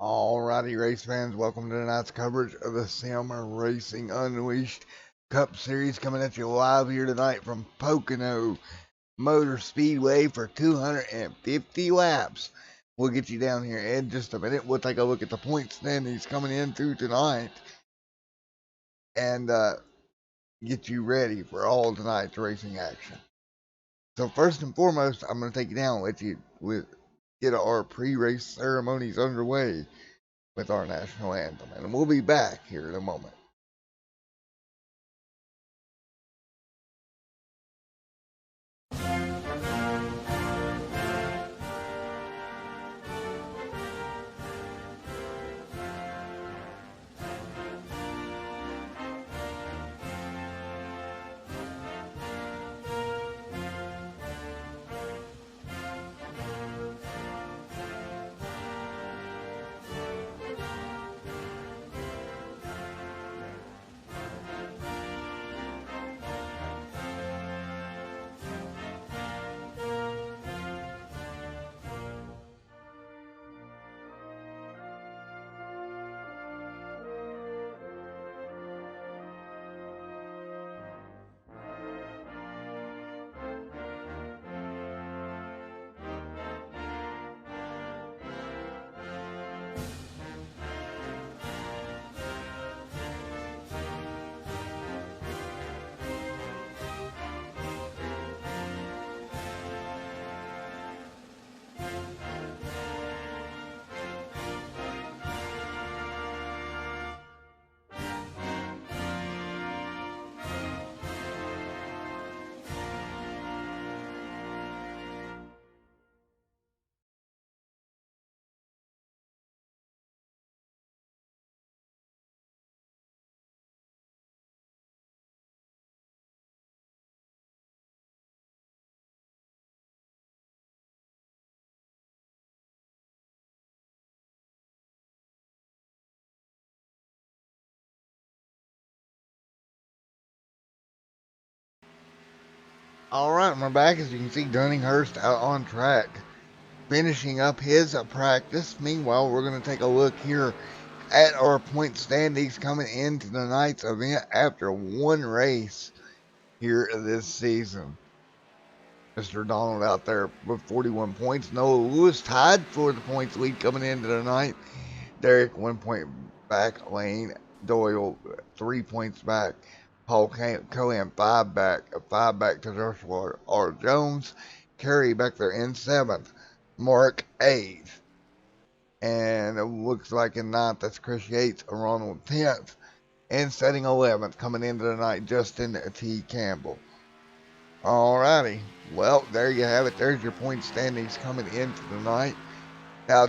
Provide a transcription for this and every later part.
Alrighty, race fans, welcome to tonight's coverage of the Sim Racing Unleashed Cup Series, coming at you live here tonight from Pocono Motor Speedway for 250 laps. We'll get you down here in just a minute. We'll take a look at the point standings coming in through tonight and get you ready for all tonight's racing action. So first and foremost, I'm going to take you down and let you get our pre-race ceremonies underway with our national anthem, and we'll be back here in a moment. All right, we're back. As you can see, Dunninghurst out on track, finishing up his practice. Meanwhile, we're going to take a look here at our point standings coming into tonight's event after one race here this season. Mr. Donald out there with 41 points. Noah Lewis tied for the points lead coming into tonight. Derek 1 point back. Lane Doyle 3 points back. Paul Cohen 5 back to Joshua R. Jones. Kerry back there in 7th. Mark 8th. And it looks like in 9th, that's Chris Yates, Ronald 10th. And setting 11th coming into tonight, Justin T. Campbell. Alrighty. Well, there you have it. There's your point standings coming into tonight. Now,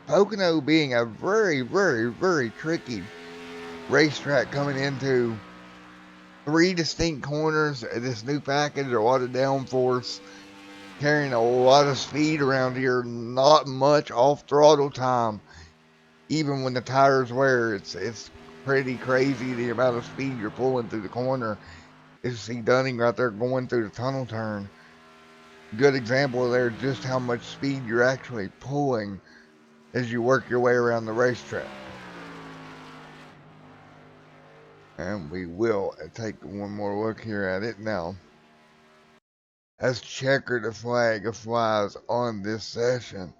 Pocono being a very, very, very tricky racetrack coming into 3 distinct corners. This new package, a lot of downforce, carrying a lot of speed around here, not much off throttle time. Even when the tires wear, it's pretty crazy the amount of speed you're pulling through the corner. You see Dunning right there going through the tunnel turn. Good example there, just how much speed you're actually pulling as you work your way around the racetrack. And we will take one more look here at it now. As checkered flag flies on this session.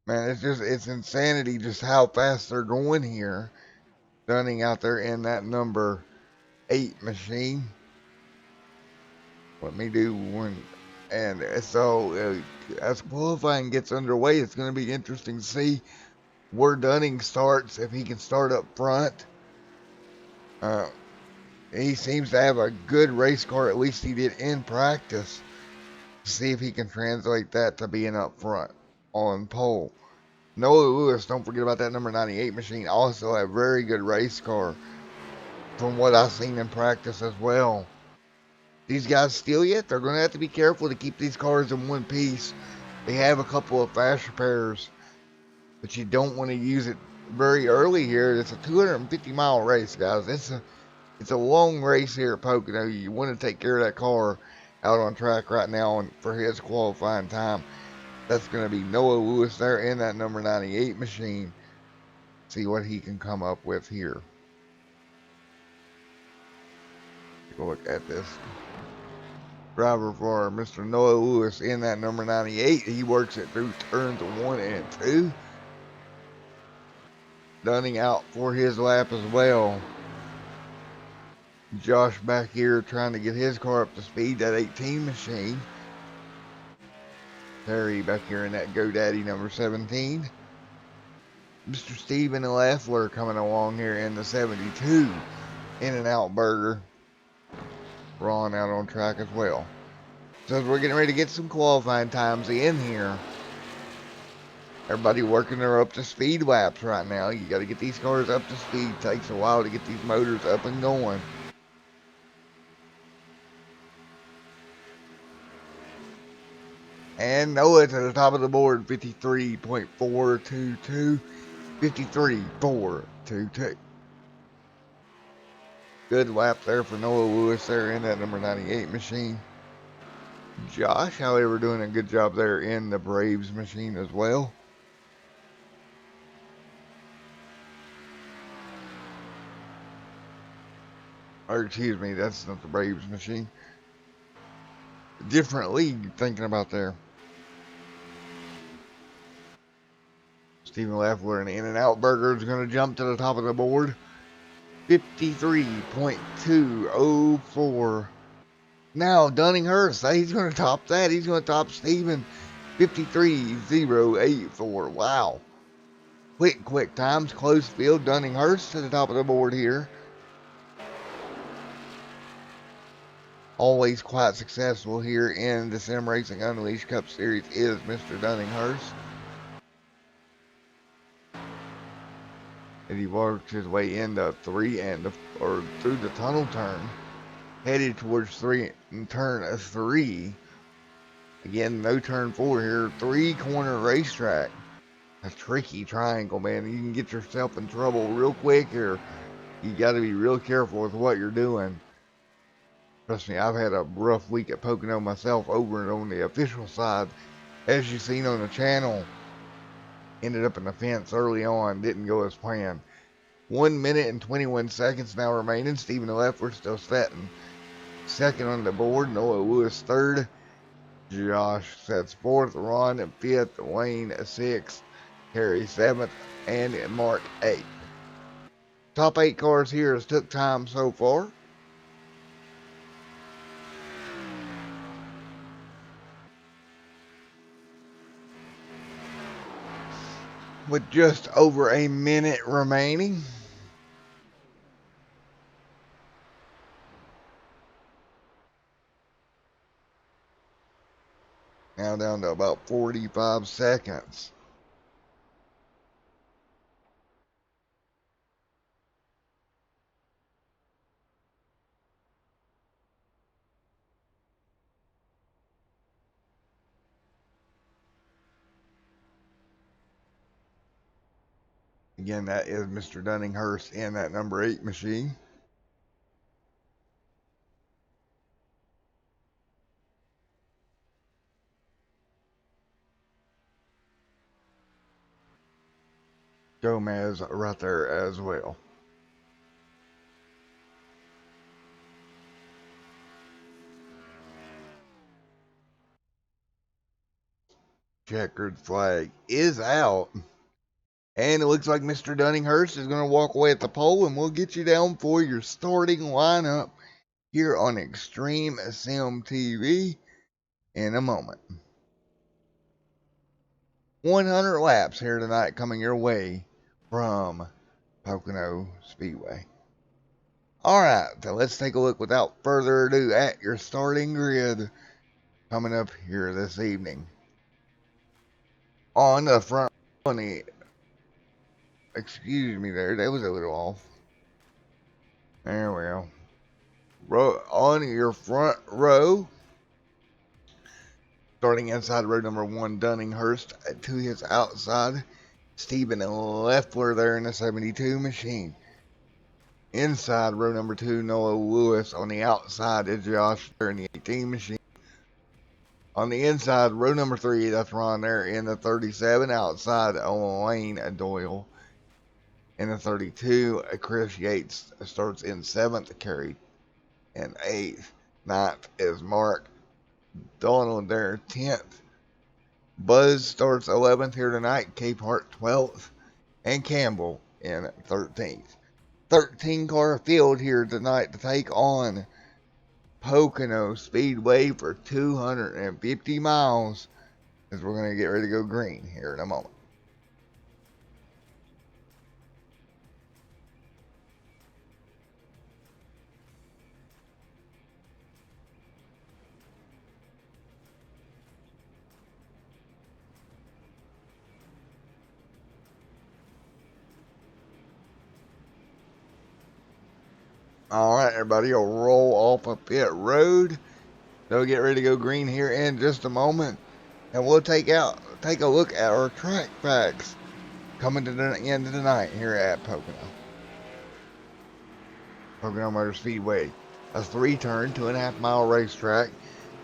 Man, it's insanity just how fast they're going here. Dunning out there in that number 8 machine. Let me do one. And so as qualifying gets underway, it's going to be interesting to see where Dunning starts, if he can start up front. He seems to have a good race car, at least he did in practice. See if he can translate that to being up front on pole. Noah Lewis, don't forget about that number 98 machine, also a very good race car from what I've seen in practice as well. These guys steal yet? They're going to have to be careful to keep these cars in one piece. They have a couple of fast repairs, but you don't want to use it very early here. It's a 250-mile race, guys. It's a long race here at Pocono. You want to take care of that car out on track right now, and for his qualifying time, that's going to be Noah Lewis there in that number 98 machine. See what he can come up with here. Take a look at this. Driver for Mr. Noah Lewis in that number 98. He works it through turns 1 and 2. Dunning out for his lap as well. Josh back here trying to get his car up to speed, that 18 machine. Terry back here in that GoDaddy number 17. Mr. Steven Leffler coming along here in the 72 In-N-Out Burger. Ron out on track as well. So as we're getting ready to get some qualifying times in here. Everybody working their up to speed laps right now. You got to get these cars up to speed. It takes a while to get these motors up and going. And Noah to the top of the board, 53.422. 53.422. Good lap there for Noah Lewis there in that number 98 machine. Josh, however, doing a good job there in the Braves machine as well. Or excuse me, that's not the Braves machine. Different league thinking about there. Steven Leffler and In-N-Out Burger is going to jump to the top of the board. 53.204. Now, Dunninghurst, he's going to top that. He's going to top Steven. 53.084. Wow. Quick times. Close field. Dunninghurst to the top of the board here. Always quite successful here in the Sim Racing Unleashed Cup Series is Mr. Dunninghurst. And he works his way into 3 or through the tunnel turn. Headed towards 3 and turn 3. Again, no turn 4 here. 3-corner racetrack. A tricky triangle, man. You can get yourself in trouble real quick here. You got to be real careful with what you're doing. Trust me, I've had a rough week at Pocono myself over and on the official side. As you've seen on the channel, ended up in the fence early on. Didn't go as planned. 1 minute and 21 seconds now remaining. Steven Leffler still setting second on the board. Noah Lewis third. Josh sets fourth. Ron at fifth. Wayne at sixth. Harry seventh. And Mark eighth. Top 8 cars here has took time so far. With just over a minute remaining. Now down to about 45 seconds. Again, that is Mr. Dunninghurst in that number 8 machine. Gomez right there as well. Checkered flag is out. And it looks like Mr. Dunninghurst is going to walk away at the pole, and we'll get you down for your starting lineup here on Extreme Sim TV in a moment. 100 laps here tonight coming your way from Pocono Speedway. Alright, so let's take a look without further ado at your starting grid coming up here this evening. On the front, excuse me there, that was a little off. There we go. On your front row, starting inside row number 1, Dunninghurst. To his outside, Steven Leffler there in the 72 machine. Inside row number 2, Noah Lewis. On the outside is Josh there in the 18 machine. On the inside, row number 3, that's Ron there in the 37. Outside, Wayne Doyle In the 32, Chris Yates starts in 7th, Kerry in 8th. 9th is Mark Donald there, 10th. Buzz starts 11th here tonight, Cape Hart 12th, and Campbell in 13th. 13 car field here tonight to take on Pocono Speedway for 250 miles as we're going to get ready to go green here in a moment. All right, everybody, will roll off a pit road. They'll get ready to go green here in just a moment, and we'll take a look at our track facts coming to the end of the night here at Pocono Motor Speedway. A 3-turn, 2.5-mile racetrack.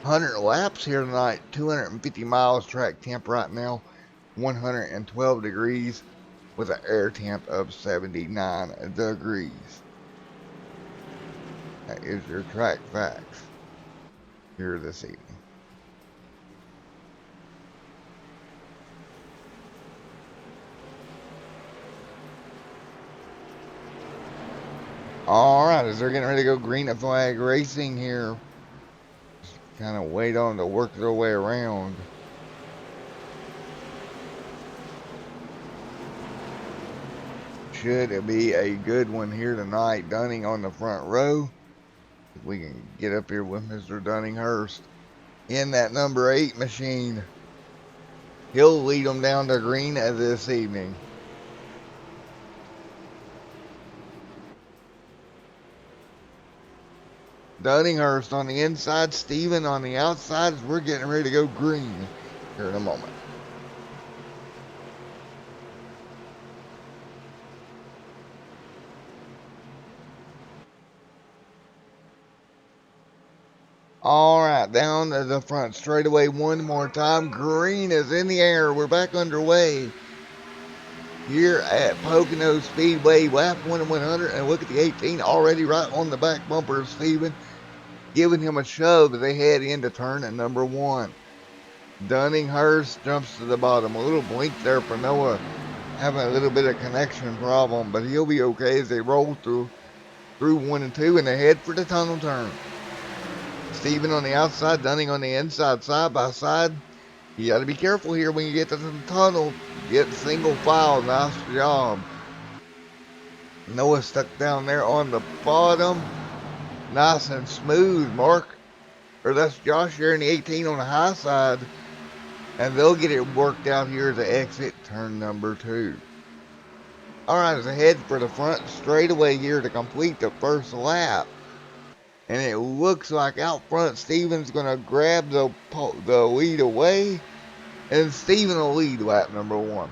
100 laps here tonight, 250 miles track temp right now, 112 degrees with an air temp of 79 degrees. That is your track facts here this evening. Alright, as they're getting ready to go green flag racing here, just kind of wait on to work their way around. Should it be a good one here tonight. Dunning on the front row. If we can get up here with Mr. Dunninghurst in that number 8 machine. He'll lead them down to green this evening. Dunninghurst on the inside, Steven on the outside as we're getting ready to go green here in a moment. All right, down to the front straightaway one more time. Green is in the air. We're back underway here at Pocono Speedway, lap 1 and 100. And look at the 18 already right on the back bumper of Steven, giving him a shove as they head into turn at number 1. Dunninghurst jumps to the bottom. A little blink there for Noah, having a little bit of connection problem, but he'll be okay as they roll through 1 and 2 and they head for the tunnel turn. Steven on the outside, Dunning on the inside, side by side. You got to be careful here when you get to the tunnel. Get single file. Nice job. Noah stuck down there on the bottom. Nice and smooth, Mark. Or that's Josh here in the 18 on the high side. And they'll get it worked out here to exit turn number 2. Alright, as ahead for the front straightaway here to complete the first lap. And it looks like out front, Steven's going to grab the lead away. And Steven will lead lap number 1.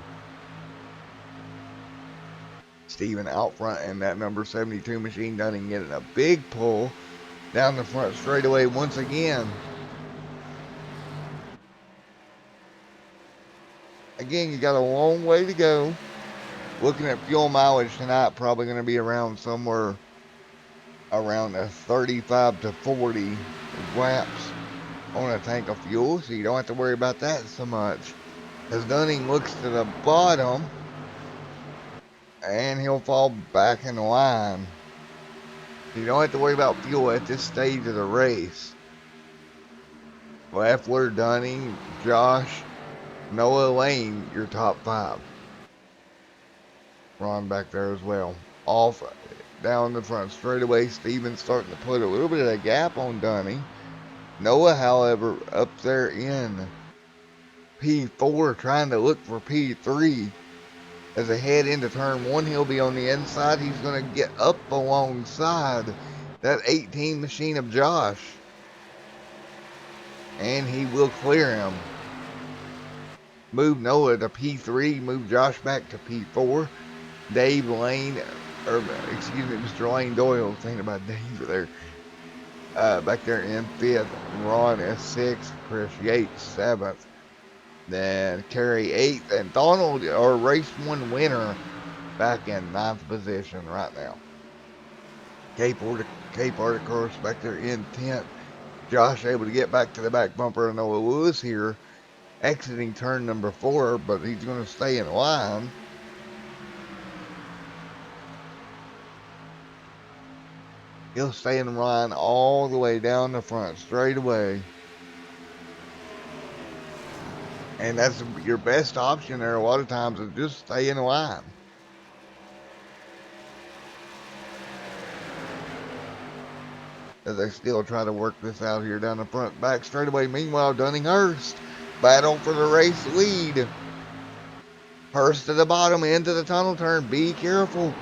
Steven out front in that number 72 machine, Dunning getting a big pull down the front straightaway once again. Again, you got a long way to go. Looking at fuel mileage tonight, probably going to be around somewhere around a 35 to 40 laps on a tank of fuel, so you don't have to worry about that so much. As Dunning looks to the bottom, and he'll fall back in line. You don't have to worry about fuel at this stage of the race. Leffler, Dunning, Josh, Noah, Lane, your top 5. Ron back there as well. Off down the front straightaway, Steven's starting to put a little bit of a gap on Dunning. Noah, however, up there in P4 trying to look for P3. As they head into turn 1, he'll be on the inside. He's going to get up alongside that 18 machine of Josh. And he will clear him. Move Noah to P3, move Josh back to P4. Dave Lane, or excuse me, Mr. Lane Doyle, thinking about Dave there. Back there in 5th, Ron is 6th, Chris Yates 7th, then Kerry 8th, and Donald, our race 1 winner, back in ninth position right now. Cape Order, of course, back there in 10th. Josh able to get back to the back bumper of Noah Lewis here, exiting turn number 4, but he's going to stay in line. He'll stay in line all the way down the front straightaway. And that's your best option there a lot of times, is just stay in line. As they still try to work this out here down the front back straightaway. Meanwhile, Dunning-Hurst battle for the race lead. Hurst to the bottom, into the tunnel turn. Be careful.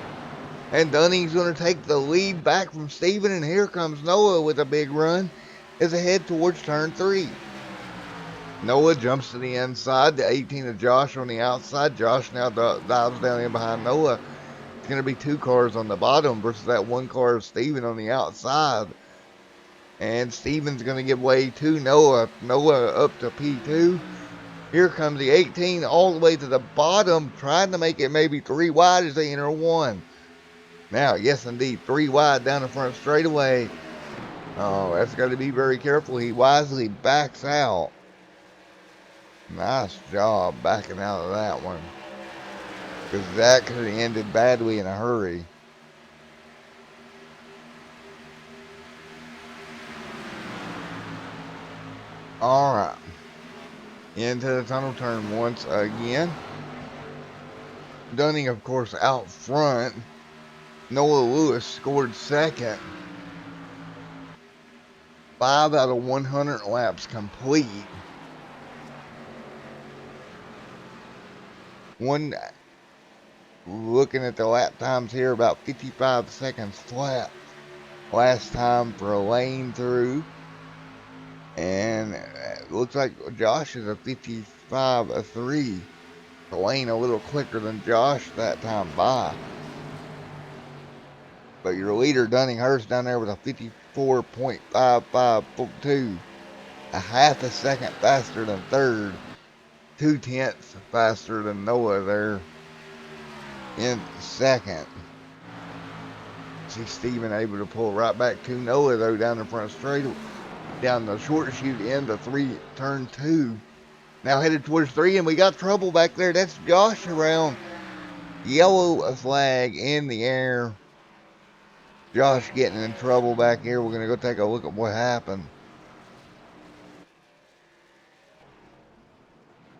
And Dunning's going to take the lead back from Steven. And here comes Noah with a big run as they head towards turn 3. Noah jumps to the inside. The 18 of Josh on the outside. Josh now dives down in behind Noah. It's going to be 2 cars on the bottom versus that 1 car of Steven on the outside. And Steven's going to give way to Noah. Noah up to P2. Here comes the 18 all the way to the bottom, trying to make it maybe 3 wide as they enter 1. Now, yes, indeed, 3 wide down the front straightaway. Oh, that's got to be very careful. He wisely backs out. Nice job backing out of that one, because that could have ended badly in a hurry. All right. Into the tunnel turn once again. Dunning, of course, out front. Noah Lewis scored second. 5 out of 100 laps complete. Looking at the lap times here, about 55 seconds flat. Last time for a lane through. And it looks like Josh is a 55-3. The lane a little quicker than Josh that time by. But your leader, Dunning-Hurst, down there with a 54.552. A half a second faster than third. 2/10 faster than Noah there in second. See Steven able to pull right back to Noah though down the front straight, down the short chute into turn 2. Now headed towards 3, and we got trouble back there. That's Josh around. Yellow flag in the air. Josh getting in trouble back here. We're going to go take a look at what happened.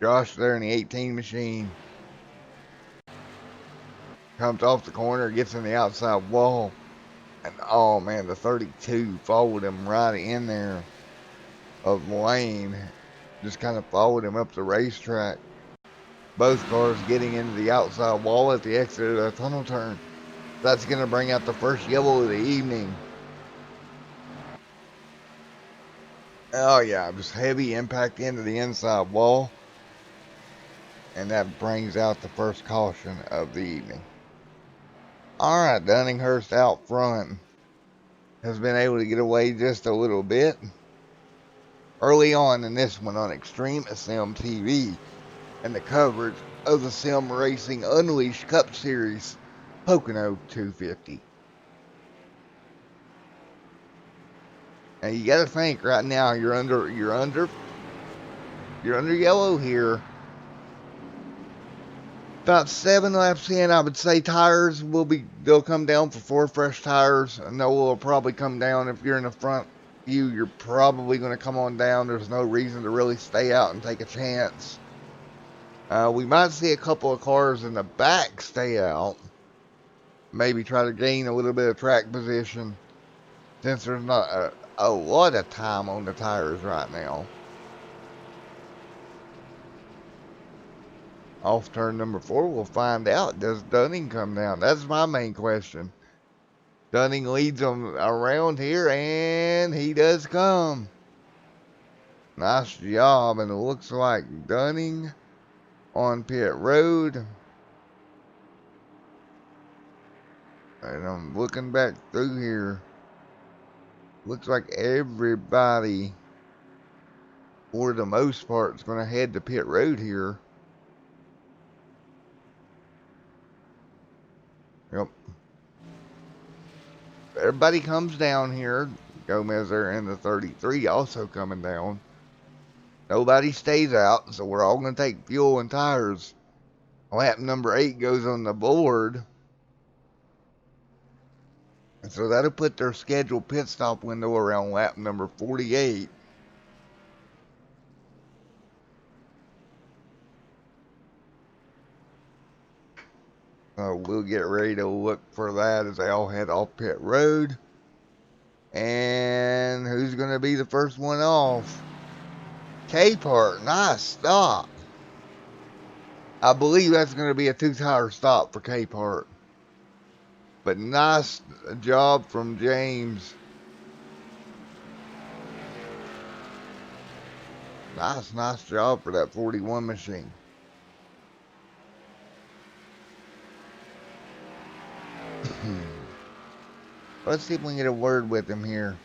Josh there in the 18 machine. Comes off the corner, gets in the outside wall. And oh man, the 32 followed him right in there of lane. Just kind of followed him up the racetrack. Both cars getting into the outside wall at the exit of the tunnel turn. That's going to bring out the first yellow of the evening. Oh yeah, just heavy impact into the inside wall. And that brings out the first caution of the evening. Alright, Dunning-Hurst out front has been able to get away just a little bit. Early on in this one on Extreme Sim TV and the coverage of the Sim Racing Unleashed Cup Series Pocono 250. And you gotta think right now you're under yellow here. About 7 laps in, I would say tires they'll come down for 4 fresh tires. Noah will probably come down. If you're in the front view, you're probably going to come on down. There's no reason to really stay out and take a chance. We might see a couple of cars in the back stay out. Maybe try to gain a little bit of track position, since there's not a lot of time on the tires right now. Off turn number 4, we'll find out. Does Dunning come down? That's my main question. Dunning leads them around here, and he does come. Nice job, and it looks like Dunning on pit road. And I'm looking back through here. Looks like everybody, for the most part, is going to head to pit road here. Yep. Everybody comes down here. Gomez there in the 33 also coming down. Nobody stays out, so we're all going to take fuel and tires. Lap number 8 goes on the board. And so that'll put their scheduled pit stop window around lap number 48. We'll get ready to look for that as they all head off pit road. And who's going to be the first one off? K-Part, nice stop. I believe that's going to be a 2-tire stop for K-Part. But nice job from James. Nice job for that 41 machine. Let's see if we can get a word with him here.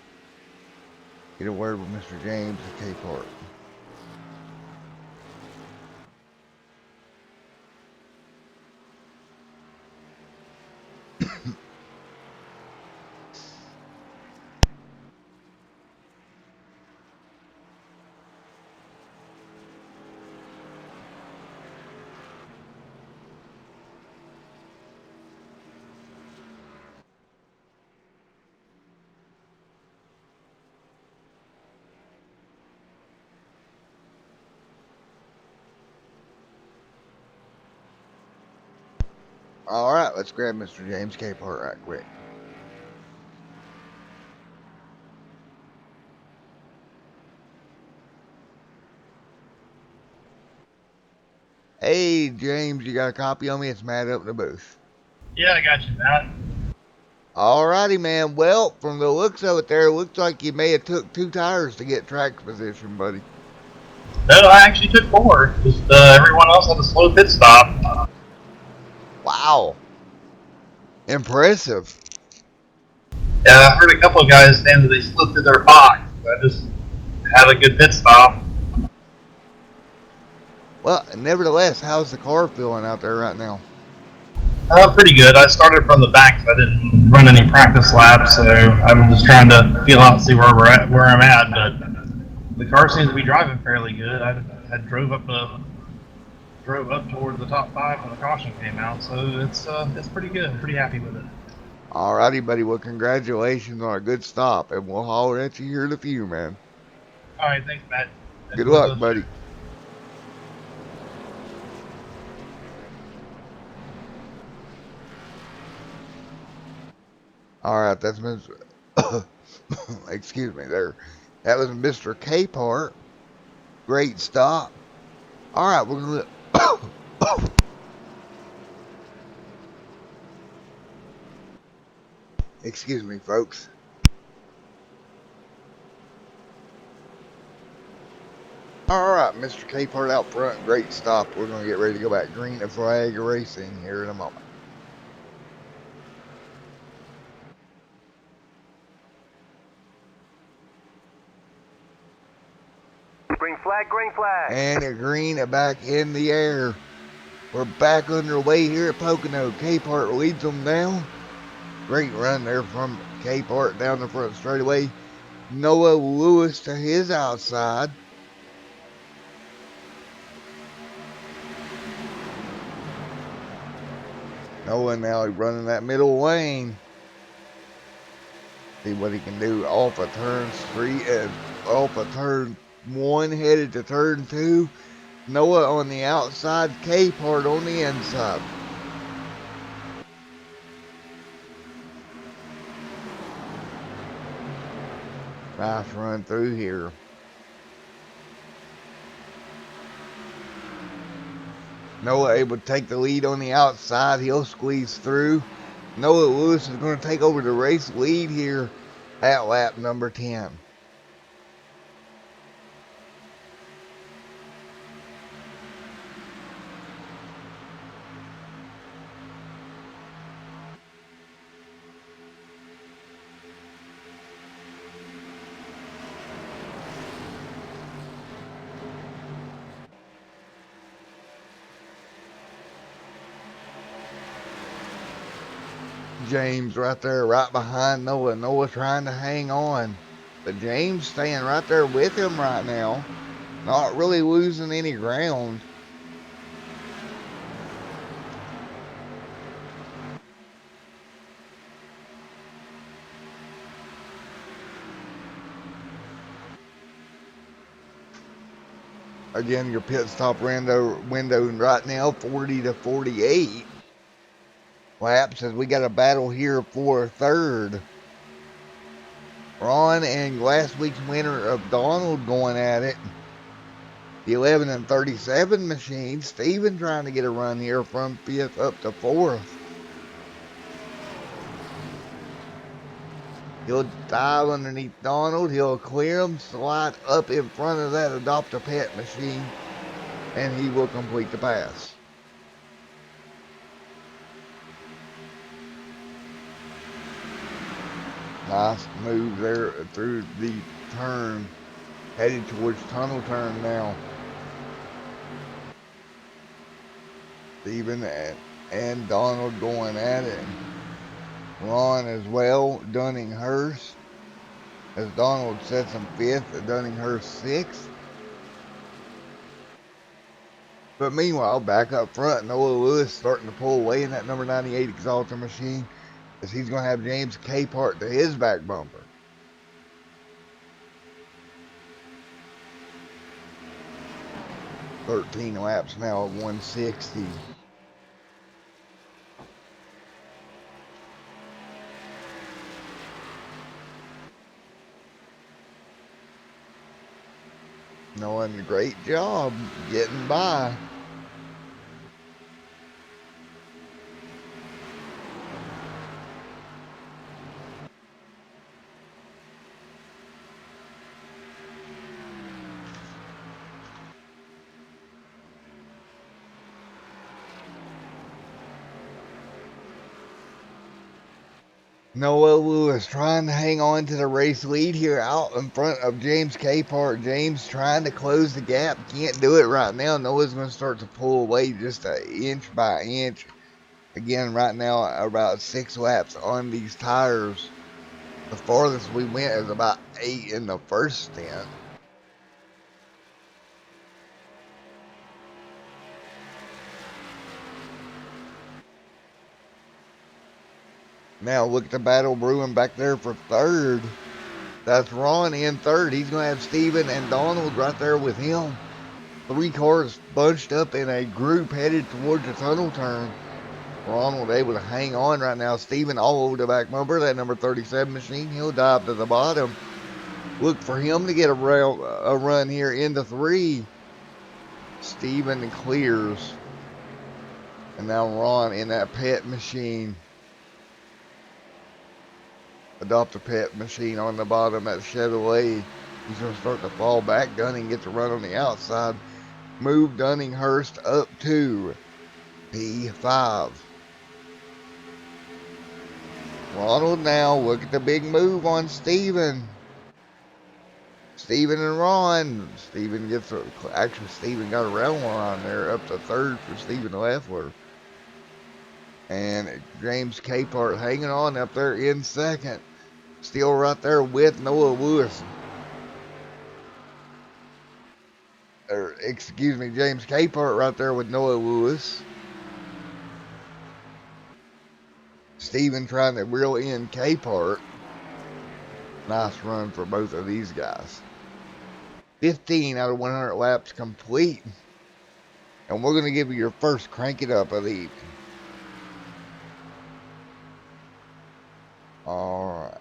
Get a word with Mr. James at K-Part. All right, let's grab Mr. James K-Part right quick. Hey, James, you got a copy on me? It's Matt up in the booth. Yeah, I got you, Matt. All righty, man. Well, from the looks of it there, it looks like you may have took 2 tires to get track position, buddy. No, I actually took 4. Just everyone else had a slow pit stop. Wow. Impressive. Yeah, I heard a couple of guys saying that they slid through their box. I just had a good pit stop. Well, nevertheless, how's the car feeling out there right now? Pretty good. I started from the back, so I didn't run any practice laps, so I'm just trying to feel out and see where I'm at. But the car seems to be driving fairly good. I drove up toward the top 5 when the caution came out, so it's pretty good. I'm pretty happy with it. All righty, buddy. Well, congratulations on a good stop, and we'll holler at you here in a few, man. All right, thanks, Matt. Good luck, buddy. All right, that's Mr. Excuse me there. That was Mr. K-Part. Great stop. All right, we're going to... Excuse me, folks. All right, Mr. K-Part out front. Great stop. We're going to get ready to go back green to flag racing here in a moment. Green flag, green flag. And a green back in the air. We're back underway here at Pocono. K-Part leads them down. Great run there from K-Part down the front straightaway. Noah Lewis to his outside. Noah now running that middle lane. See what he can do off of turn 3 and off of turn 1 headed to turn 2. Noah on the outside, K-Part on the inside. Nice run through here. Noah able to take the lead on the outside. He'll squeeze through. Noah Lewis is going to take over the race lead here at lap number 10. James right there, right behind Noah. Noah trying to hang on. But James staying right there with him right now. Not really losing any ground. Again, your pit stop window right now, 40 to 48 laps as we got a battle here for third. Ron and last week's winner of Donald going at it. The 11 and 37 machine. Steven trying to get a run here from fifth up to fourth. He'll dive underneath Donald. He'll clear him, slide up in front of that Adopt a Pet machine, and he will complete the pass. Nice move there through the turn. Headed towards tunnel turn now. Steven and Donald going at it. Ron as well. Dunninghurst. As Donald sets him fifth, Dunninghurst sixth. But meanwhile, back up front, Noah Lewis starting to pull away in that number 98 Exalter machine as he's going to have James Capehart to his back bumper. 13 laps now at 160. Noah, a great job getting by. Noah Lewis trying to hang on to the race lead here out in front of James Capehart. James trying to close the gap. Can't do it right now. Noah's going to start to pull away just an inch by inch. Again, right now, about 6 laps on these tires. The farthest we went is about 8 in the first stint. Now look at the battle brewing back there for third. That's Ron in third. He's going to have Steven and Donald right there with him. 3 cars bunched up in a group headed towards the tunnel turn. Ronald able to hang on right now. Steven all over the back bumper. That number 37 machine. He'll dive to the bottom. Look for him to get a run here into 3. Steven clears. And now Ron in that pet machine. Adopt a Pet machine on the bottom at Chevrolet. He's going to start to fall back. Dunning gets a run on the outside. Move Dunninghurst up to P5. Ronald now. Look at the big move on Steven. Steven and Ron. Steven gets actually Steven got a round line there up to third for Steven Leffler. And James Capehart hanging on up there in second. Still right there with Noah Lewis. Or, excuse me, James Capehart right there with Noah Lewis. Steven trying to reel in Capehart. Nice run for both of these guys. 15 out of 100 laps complete. And we're going to give you your first crank it up of the evening. All right.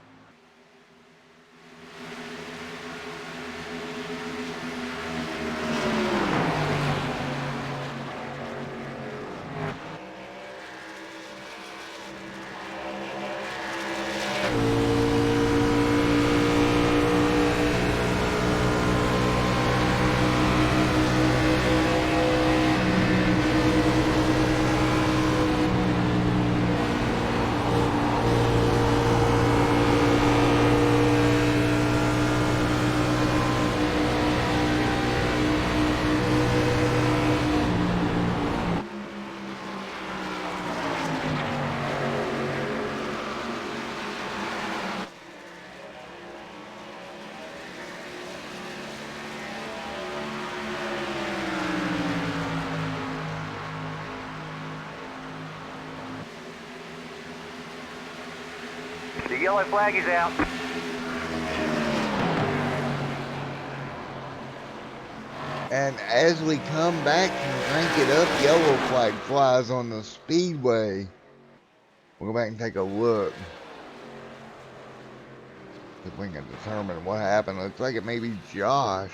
yellow flag is out. And as we come back and crank it up, yellow flag flies on the speedway. We'll go back and take a look. If we can determine what happened. Looks like it may be Josh.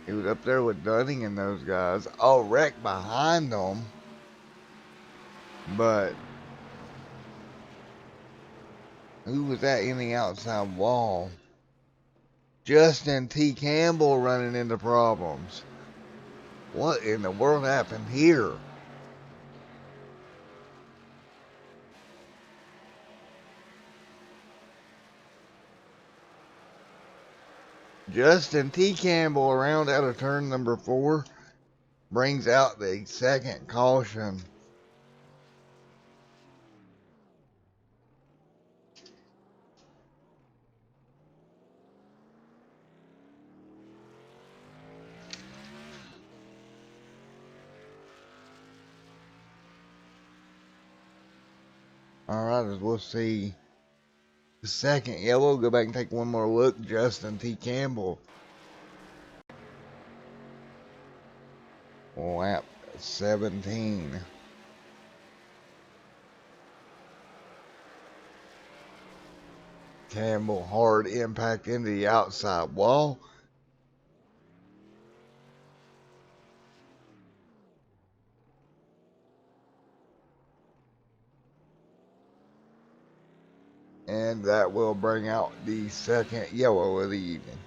He was up there with Dunning and those guys. Oh, wreck behind them. But who was that in the outside wall? Justin T. Campbell running into problems. What in the world happened here? Justin T. Campbell around out of turn number 4 brings out the second caution. Alright, as we'll see the second yellow. Go back and take one more look. Justin T. Campbell. Lap 17. Campbell hard impact into the outside wall. And that will bring out the second yellow of the evening.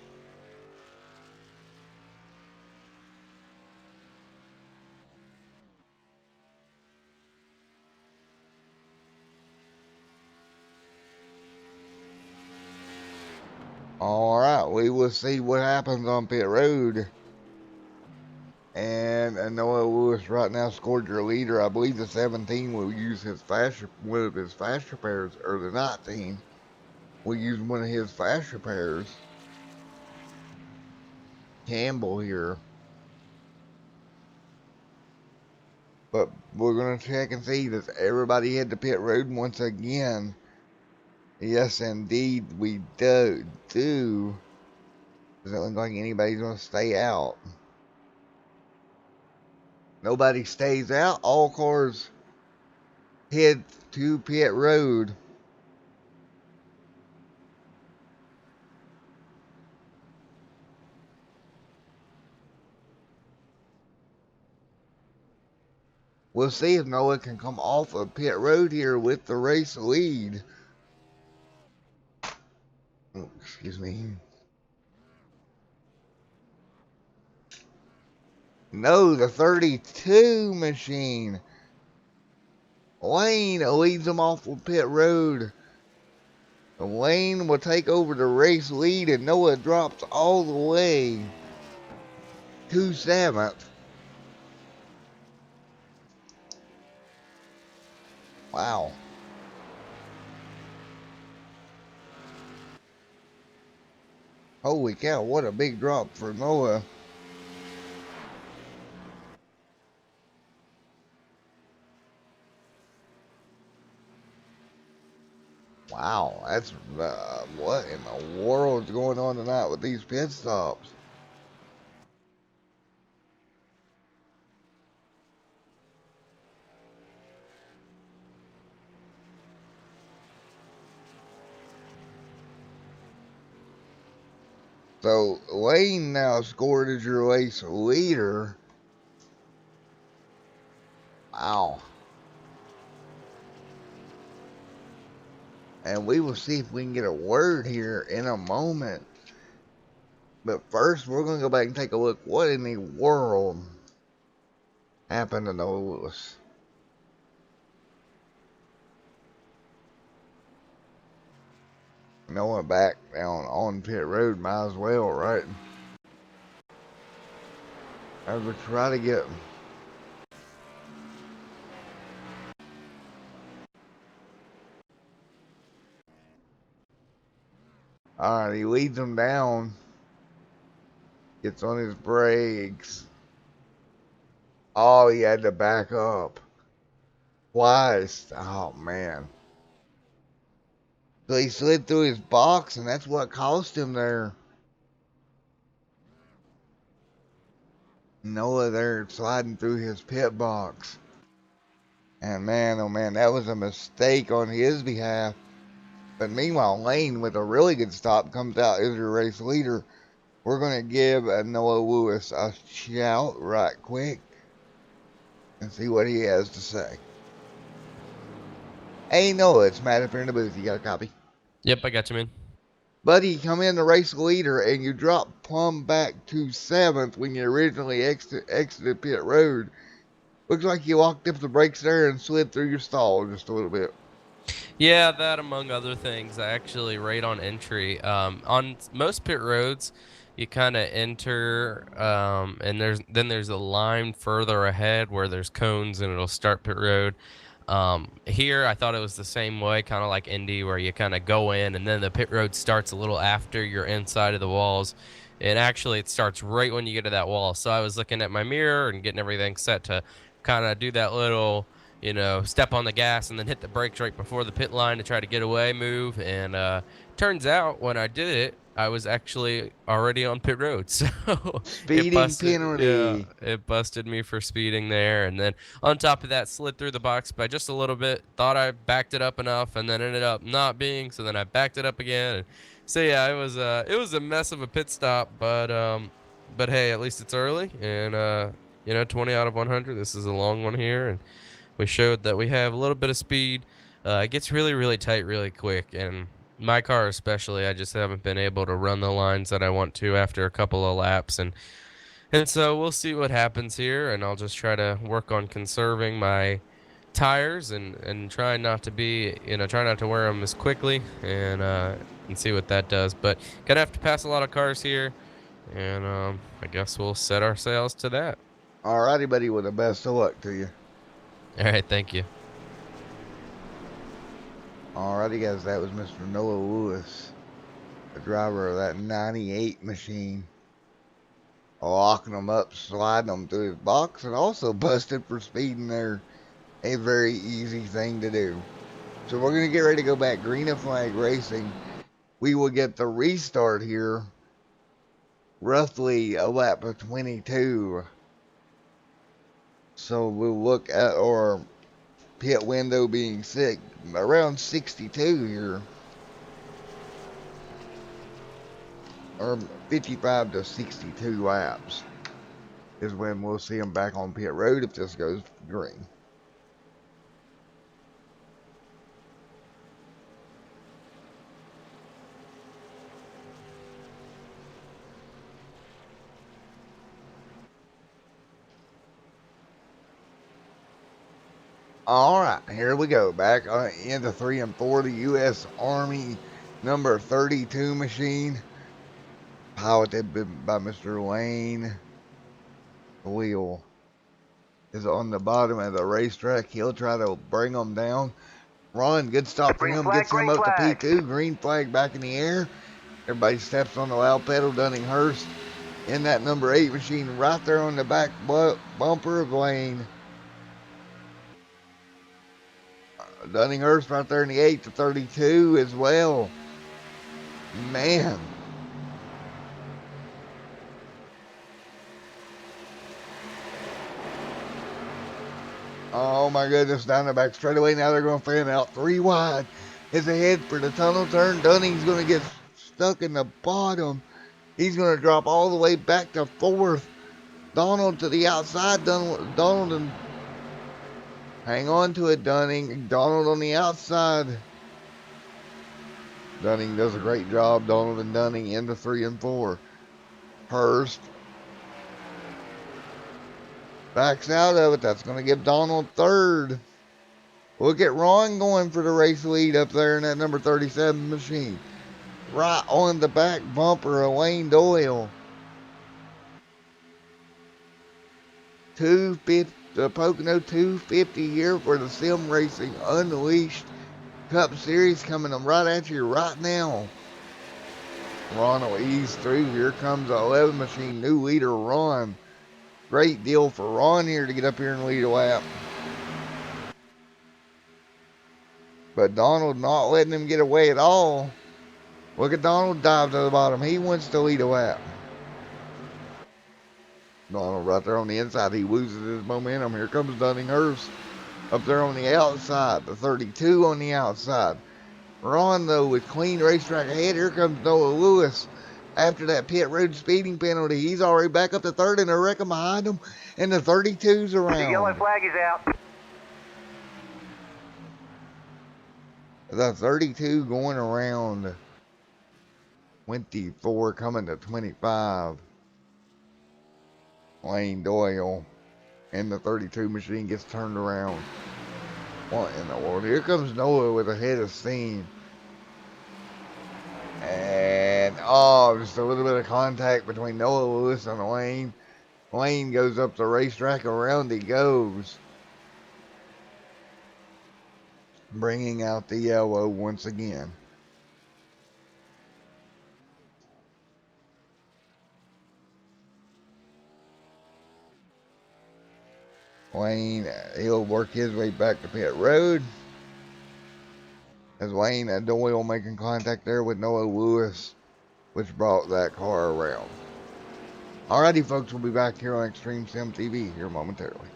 Alright, we will see what happens on pit road. And Noah Lewis right now scored your leader. I believe the 17 will use his one of his fast repairs, or the 19 will use one of his fast repairs. Campbell here. But we're going to check and see, does everybody head to pit road once again? Yes, indeed, we do. Doesn't look like anybody's going to stay out. Nobody stays out. All cars head to pit road. We'll see if Noah can come off of pit road here with the race lead. Oh, excuse me. No, the 32 machine. Wayne leads him off of pit road. Wayne will take over the race lead, and Noah drops all the way to 7th. Wow. Holy cow, what a big drop for Noah. Wow, that's what in the world is going on tonight with these pit stops? So Lane now scored as your race leader. Wow. And we will see if we can get a word here in a moment. But first, we're going to go back and take a look. What in the world happened to Noah Lewis? Noah back down on pit road, might as well, right? As we try to get him. Alright, he leads him down. Gets on his brakes. Oh, he had to back up twice. Oh, man. So he slid through his box, and that's what cost him there. Noah there sliding through his pit box. And man, oh man, that was a mistake on his behalf. But meanwhile, Lane with a really good stop comes out as your race leader. We're going to give Noah Lewis a shout right quick and see what he has to say. Hey Noah, it's Matt up here in the booth. You got a copy? Yep, I got you, man. Buddy, come in the race leader and you drop plumb back to 7th when you originally exited pit road. Looks like you locked up the brakes there and slid through your stall just a little bit. Yeah, that among other things, I actually right on entry. On most pit roads, you kind of enter, and there's a line further ahead where there's cones and it'll start pit road. Here, I thought it was the same way, kind of like Indy, where you kind of go in and then the pit road starts a little after you're inside of the walls. And actually, it starts right when you get to that wall. So I was looking at my mirror and getting everything set to kind of do that little, step on the gas and then hit the brakes right before the pit line to try to get away, move. And turns out when I did it, I was actually already on pit road. So it Speeding busted, yeah, penalty. it busted me for speeding there. And then on top of that, slid through the box by just a little bit. Thought I backed it up enough, and then ended up not being. So then I backed it up again. And so yeah, it was a mess of a pit stop, but hey, at least it's early, and 20 out of 100. This is a long one here, and we showed that we have a little bit of speed. It gets really, really tight really quick, and my car especially, I just haven't been able to run the lines that I want to after a couple of laps, and so we'll see what happens here, and I'll just try to work on conserving my tires and try not to wear them as quickly, and see what that does. But gonna have to pass a lot of cars here, and I guess we'll set our sails to that. Alrighty, buddy, with the best of luck to you. All right, thank you. Alrighty, guys, that was Mr. Noah Lewis, the driver of that 98 machine. Locking them up, sliding them through his box, and also busted for speeding there. A very easy thing to do. So we're going to get ready to go back green and flag racing. We will get the restart here roughly a lap of 22. So we'll look at our pit window being around 62 here. Or 55 to 62 laps is when we'll see them back on pit road if this goes green. Alright, here we go. Back into 3 and 4, the U.S. Army number 32 machine. Piloted by Mr. Lane. The wheel is on the bottom of the racetrack. He'll try to bring them down. Ron, good stop for Green him. flag, Gets him green up to flag. P2. Green flag back in the air. Everybody steps on the loud pedal. Dunninghurst in that number 8 machine right there on the back bumper of Lane. Dunninghurst right there in the 8 to 32 as well. Man. Oh my goodness, down the back straightaway. Now they're going to fan out 3 wide. As they head for the tunnel turn, Dunning's going to get stuck in the bottom. He's going to drop all the way back to 4th. Donald to the outside. Donald and hang on to it, Dunning. Donald on the outside. Dunning does a great job. Donald and Dunning into 3 and 4. Hurst backs out of it. That's going to give Donald 3rd. Look at Ron going for the race lead up there in that number 37 machine. Right on the back bumper of Wayne Doyle. The Pocono 250 here for the Sim Racing Unleashed Cup Series coming right at you right now. Ron will ease through. Here comes the 11 machine, new leader Ron. Great deal for Ron here to get up here and lead a lap. But Donald not letting him get away at all. Look at Donald dive to the bottom. He wants to lead a lap. Donald right there on the inside. He loses his momentum. Here comes Dunninghurst up there on the outside. The 32 on the outside. Ron, though, with clean racetrack ahead. Here comes Noah Lewis. After that pit road speeding penalty, he's already back up to third and a wrecking behind him. And the 32's The yellow around. flag is out. The 32 going around 24 coming to 25. Lane Doyle and the 32 machine gets turned around. What in the world? Here comes Noah with a head of steam. And just a little bit of contact between Noah Lewis and Lane. Lane goes up the racetrack, around he goes. Bringing out the yellow once again. Lane, he'll work his way back to pit road. As Lane and Doyle making contact there with Noah Lewis, which brought that car around. Alrighty, folks, we'll be back here on Extreme Sim TV here momentarily.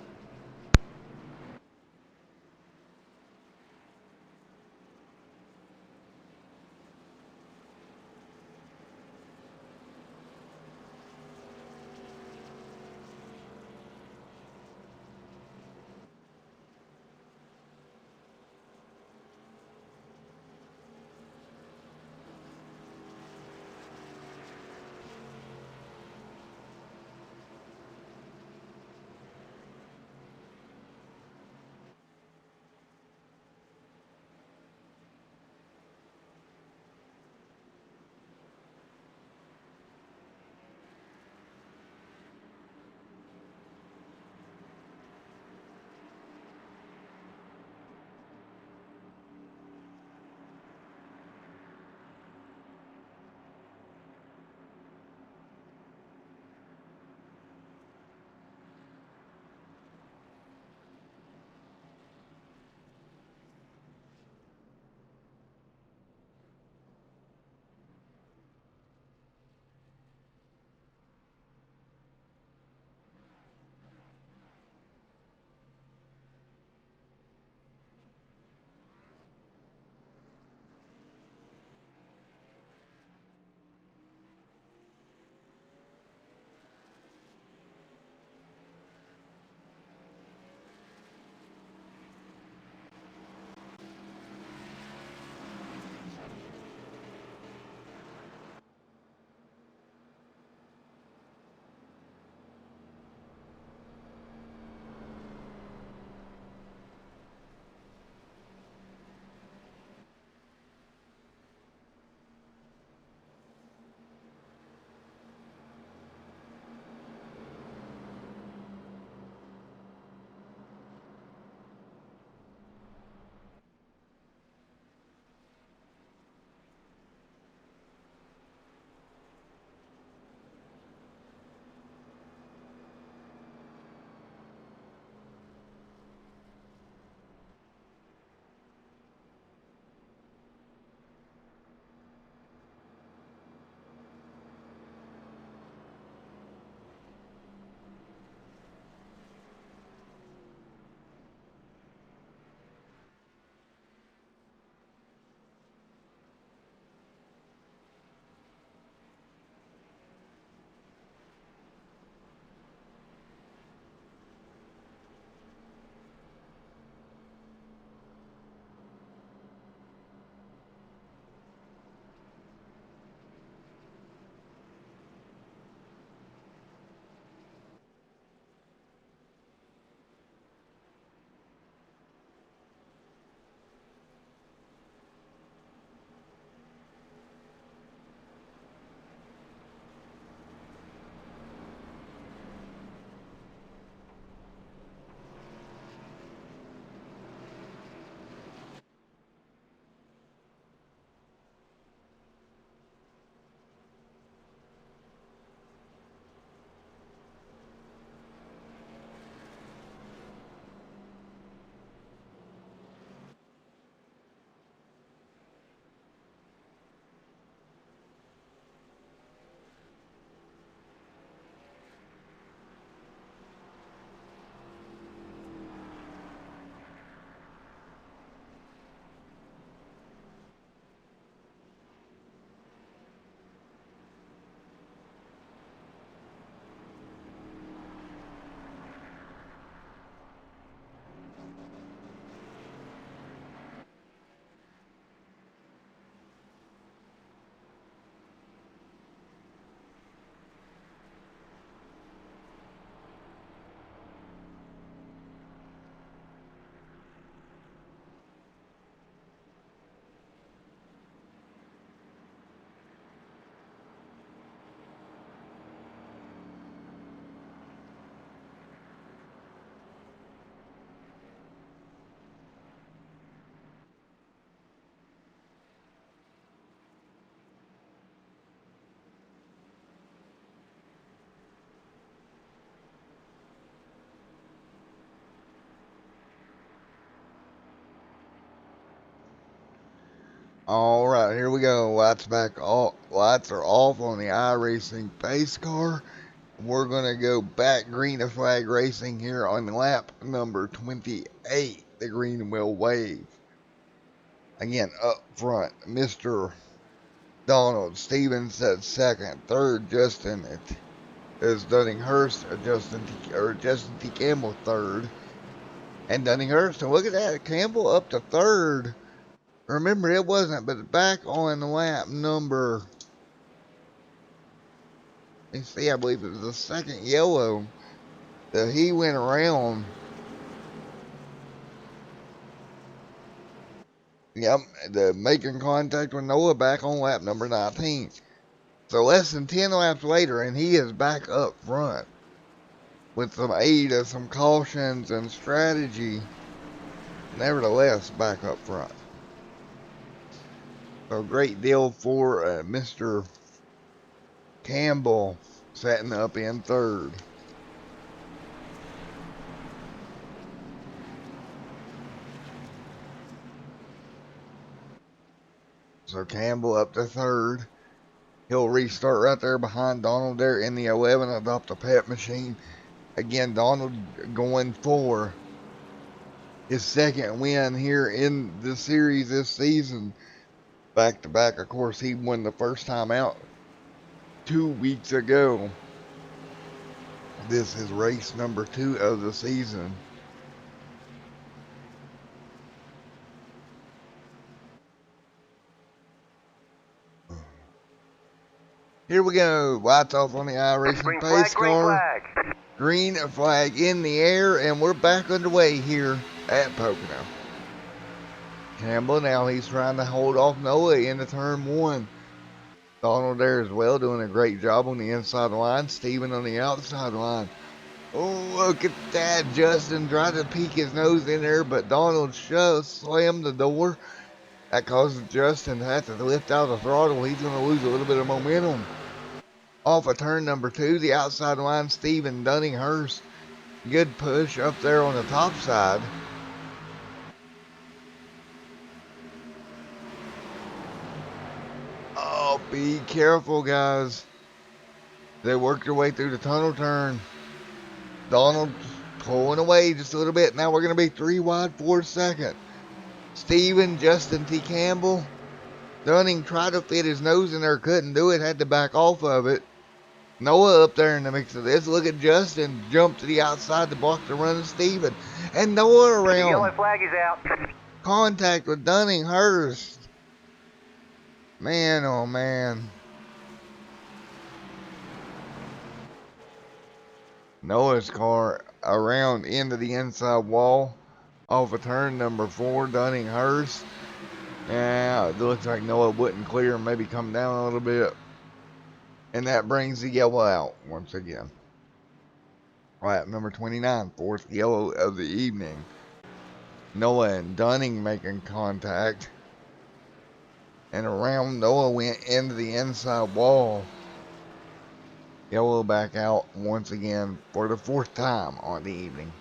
All right, here we go. Lights back off. Lights are off on the iRacing pace car. We're gonna go back green of flag racing here on lap number 28. The green will wave. Again, up front, Mr. Donald Stevens at second. Third, Justin is Dunninghurst. Justin T. Campbell third. And Dunninghurst. And look at that, Campbell up to third. Remember, it wasn't, but back on lap number. You see, I believe it was the second yellow that he went around. Yep, making contact with Noah back on lap number 19. So less than 10 laps later, and he is back up front with some aid of some cautions and strategy. Nevertheless, back up front. So great deal for Mr. Campbell setting up in third. So Campbell up to third. He'll restart right there behind Donald there in the 11 atop the pet machine. Again, Donald going for his second win here in the series this season. Back to back, of course, he won the first time out 2 weeks ago. This is race number 2 of the season. Here we go. Lights off on the iRacing Green pace flag, green car. flag. Green flag in the air, and we're back underway here at Pocono. Campbell now, he's trying to hold off Noah into turn 1. Donald there as well, doing a great job on the inside line. Steven on the outside line. Oh, look at that. Justin tried to peek his nose in there, but Donald slammed the door. That causes Justin to have to lift out the throttle. He's going to lose a little bit of momentum. Off of turn number 2, the outside line, Steven Dunninghurst. Good push up there on the top side. Oh, be careful, guys. They worked their way through the tunnel turn. Donald pulling away just a little bit. Now we're going to be 3 wide for second. Steven, Justin T. Campbell. Dunning tried to fit his nose in there, couldn't do it, had to back off of it. Noah up there in the mix of this. Look at Justin jump to the outside to block the run of Steven. And Noah The yellow around. flag is out. Contact with Dunninghurst. Man, oh man. Noah's car around into the inside wall off of turn number 4, Dunninghurst. Yeah, it looks like Noah wouldn't clear and maybe come down a little bit. And that brings the yellow out once again. Lap number 29, fourth yellow of the evening. Noah and Dunning making contact. And around Noah went into the inside wall. Yellow back out once again for the 4th time on the evening.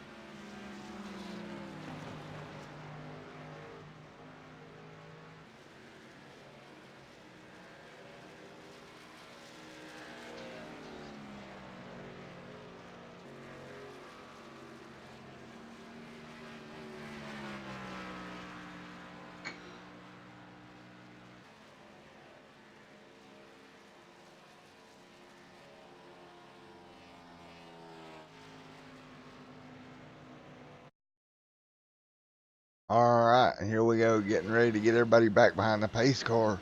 All right, here we go, getting ready to get everybody back behind the pace car,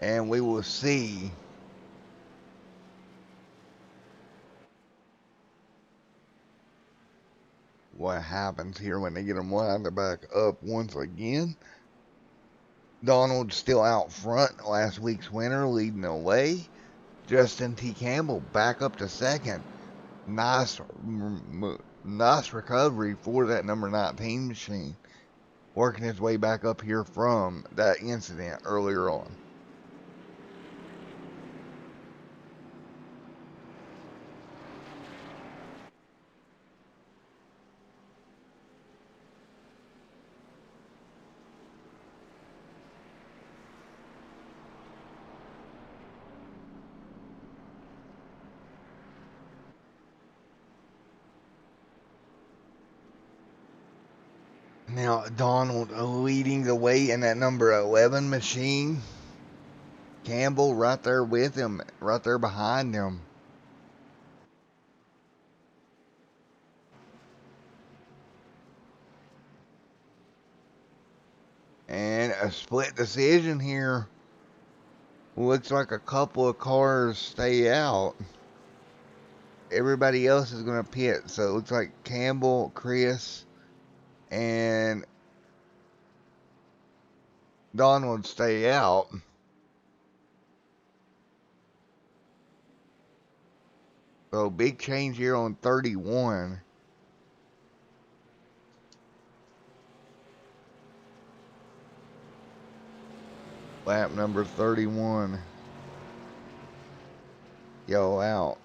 and we will see what happens here when they get them lined back up once again. Donald still out front, last week's winner, leading the way. Justin T. Campbell back up to second. Nice recovery for that number 19 machine, working his way back up here from that incident earlier on. Now, Donald leading the way in that number 11 machine. Campbell right there with him, right there behind him. And a split decision here. Looks like a couple of cars stay out. Everybody else is going to pit. So it looks like Campbell, Chris, and Donald stay out. So big change here on 31. Lap number 31. Yo out.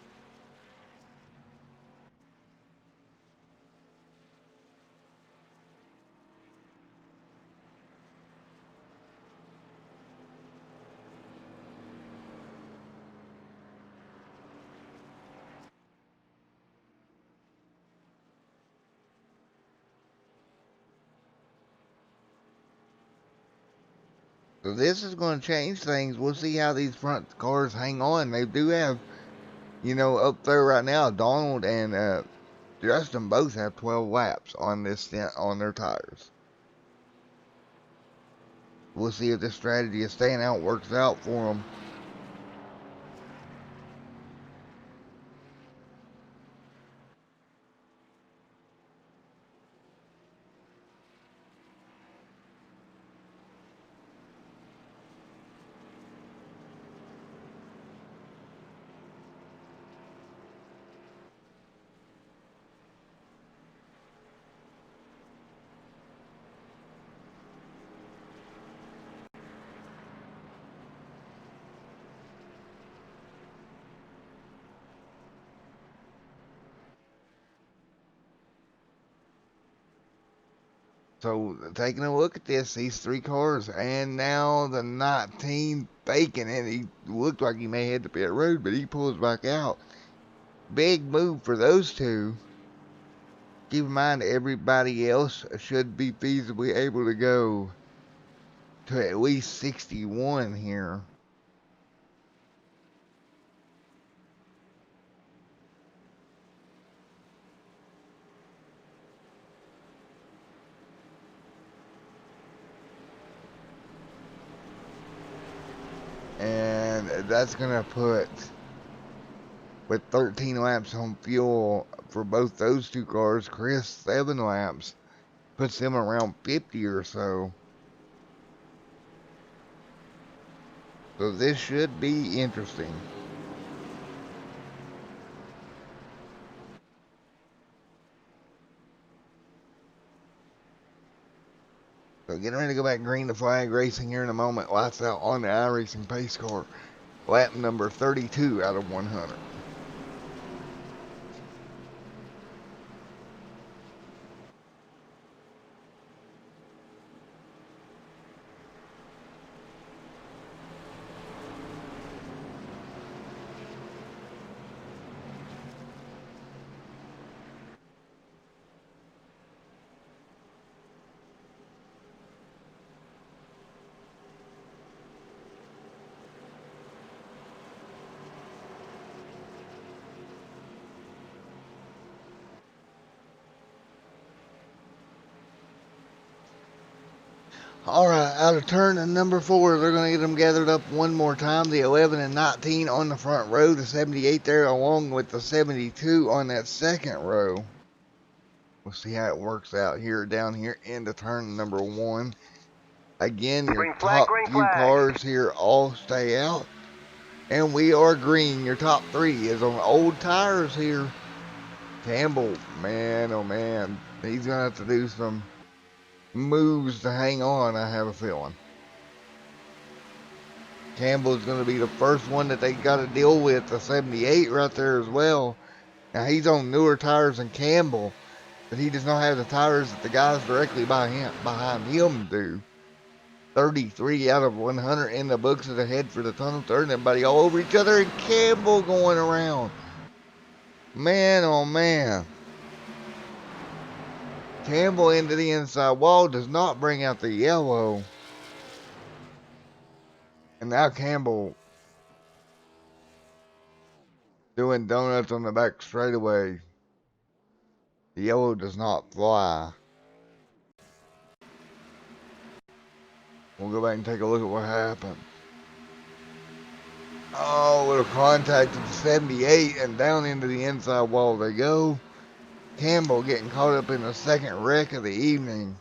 So this is going to change things. We'll see how these front cars hang on. They do have, up there right now, Donald and Justin both have 12 laps on this stint on their tires. We'll see if this strategy of staying out works out for them. So taking a look at this, these three cars, and now the 19 faking it. He looked like he may head to pit road, but he pulls back out. Big move for those two. Keep in mind everybody else should be feasibly able to go to at least 61 here. And that's going to put, with 13 laps on fuel for both those two cars, Chris 7 laps, puts them around 50 or so. So this should be interesting. So getting ready to go back green to flag racing here in a moment. Lights out on the iRacing pace car. Lap number 32 out of 100. All right, out of turn number 4, they're going to get them gathered up one more time. The 11 and 19 on the front row, the 78 there, along with the 72 on that second row. We'll see how it works out here, down here into turn number 1. Again, your top few cars here all stay out. And we are green. Your top 3 is on old tires here. Campbell, man, oh man, he's going to have to do some moves to hang on, I have a feeling. Campbell's going to be the first one that they got to deal with, the 78 right there as well. Now, he's on newer tires than Campbell, but he does not have the tires that the guys directly behind him do. 33 out of 100 in the books of the head for the tunnel third, and everybody all over each other, and Campbell going around. Man, oh man. Campbell into the inside wall does not bring out the yellow. And now Campbell doing donuts on the back straightaway. The yellow does not fly. We'll go back and take a look at what happened. Oh, little contact at the 78 and down into the inside wall they go. Campbell getting caught up in the second wreck of the evening.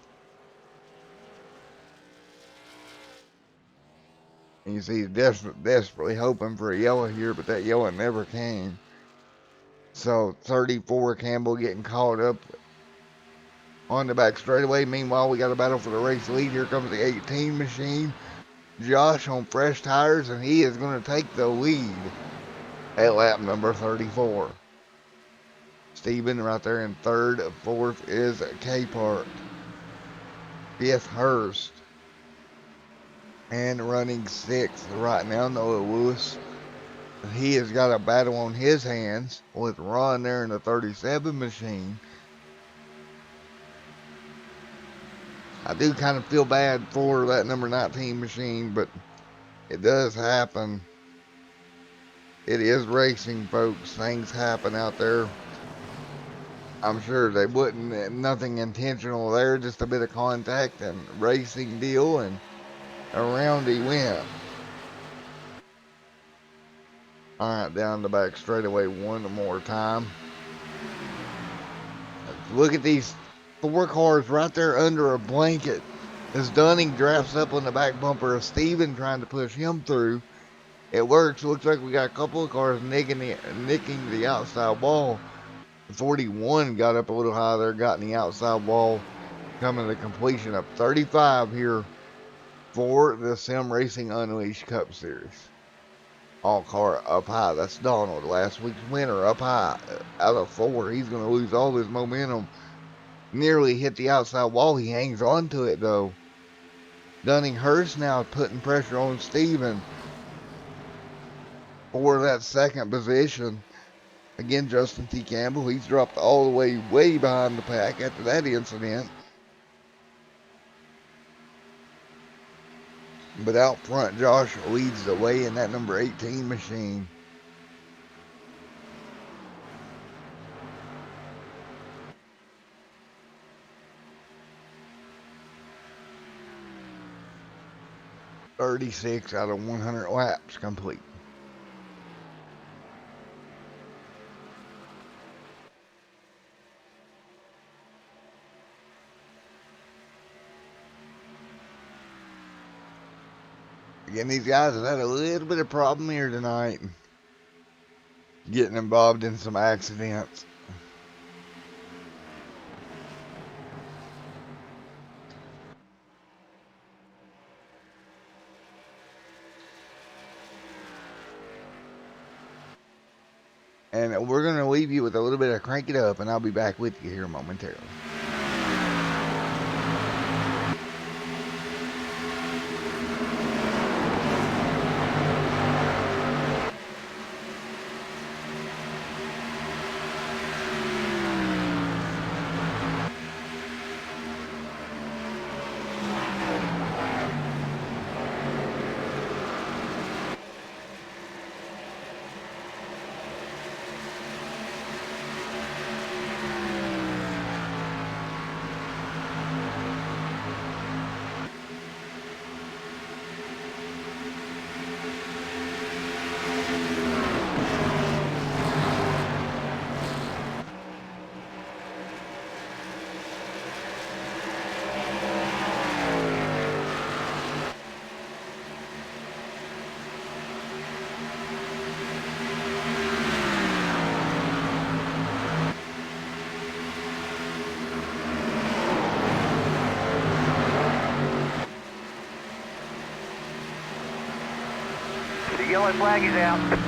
And you see he's desperately hoping for a yellow here, but that yellow never came. So 34 Campbell getting caught up on the back straightaway. Meanwhile, we got a battle for the race lead. Here comes the 18 machine. Josh on fresh tires, and he is going to take the lead at lap number 34. Steven right there in third. Fourth is K-Park. Fifth, Hurst. And running sixth right now, Noah Lewis. He has got a battle on his hands with Ron there in the 37 machine. I do kind of feel bad for that number 19 machine, but it does happen. It is racing, folks. Things happen out there. I'm sure they wouldn't, nothing intentional there, just a bit of contact and racing deal, and around he went. All right, down the back straightaway one more time. Look at these 4 cars right there under a blanket as Dunning drafts up on the back bumper of Steven trying to push him through. It works. Looks like we got a couple of cars nicking the outside wall. 41 got up a little high there, got in the outside wall, coming to completion of 35 here for the Sim Racing Unleashed Cup Series. All car up high. That's Donald, last week's winner, up high. Out of 4, he's going to lose all his momentum. Nearly hit the outside wall. He hangs on to it, though. Dunning Hurst now putting pressure on Steven for that second position. Again, Justin T. Campbell, he's dropped all the way behind the pack after that incident. But out front, Josh leads the way in that number 18 machine. .36 out of 100 laps complete. Again, these guys have had a little bit of problem here tonight, getting involved in some accidents. And we're going to leave you with a little bit of Crank It Up, and I'll be back with you here momentarily. The yellow flag is out.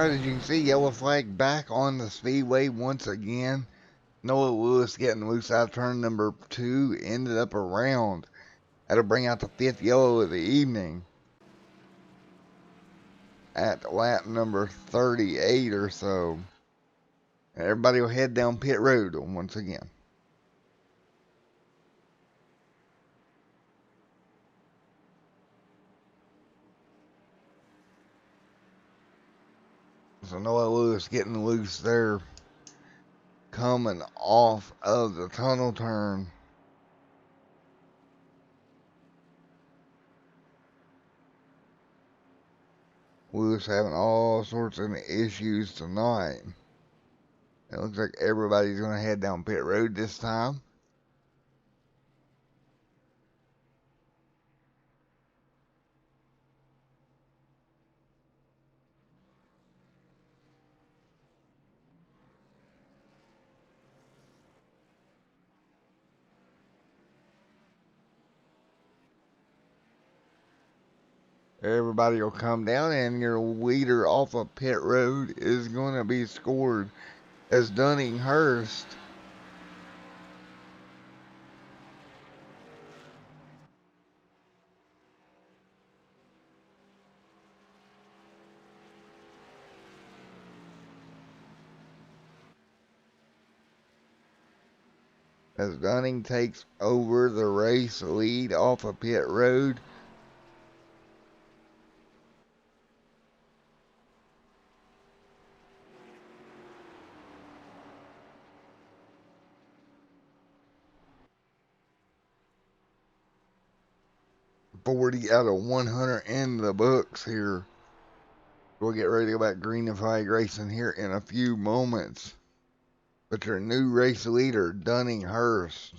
Alright, as you can see, yellow flag back on the speedway once again. Noah Lewis getting loose out of turn number 2, ended up around. That'll bring out the 5th yellow of the evening at lap number 38 or so. And everybody will head down pit road once again. So Noah Lewis getting loose there, coming off of the tunnel turn. Lewis having all sorts of issues tonight. It looks like everybody's going to head down pit road this time. Everybody will come down, and your leader off of pit road is going to be scored as Dunninghurst. As Dunning takes over the race lead off of pit road. .40 out of 100 in the books here. We'll get ready to go back green and flag racing here in a few moments. But your new race leader, Dunninghurst.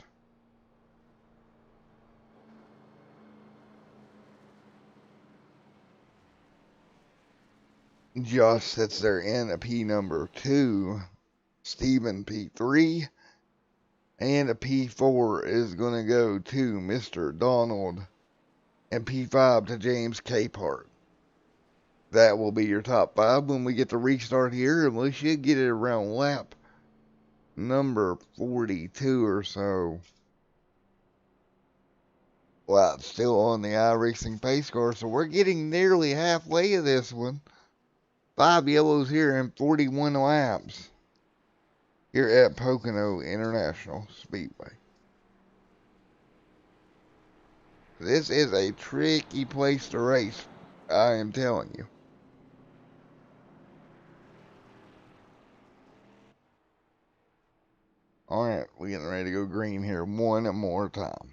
Josh sits there in a P number 2. Stephen P3. And a P4 is going to go to Mr. Donald. And P5 to James Capehart. That will be your top 5 when we get the restart here. And we should get it around lap number 42 or so. Well, it's still on the iRacing pace car, so we're getting nearly halfway of this one. 5 yellows here in 41 laps here at Pocono International Speedway. This is a tricky place to race, I am telling you. Alright, we're getting ready to go green here one more time.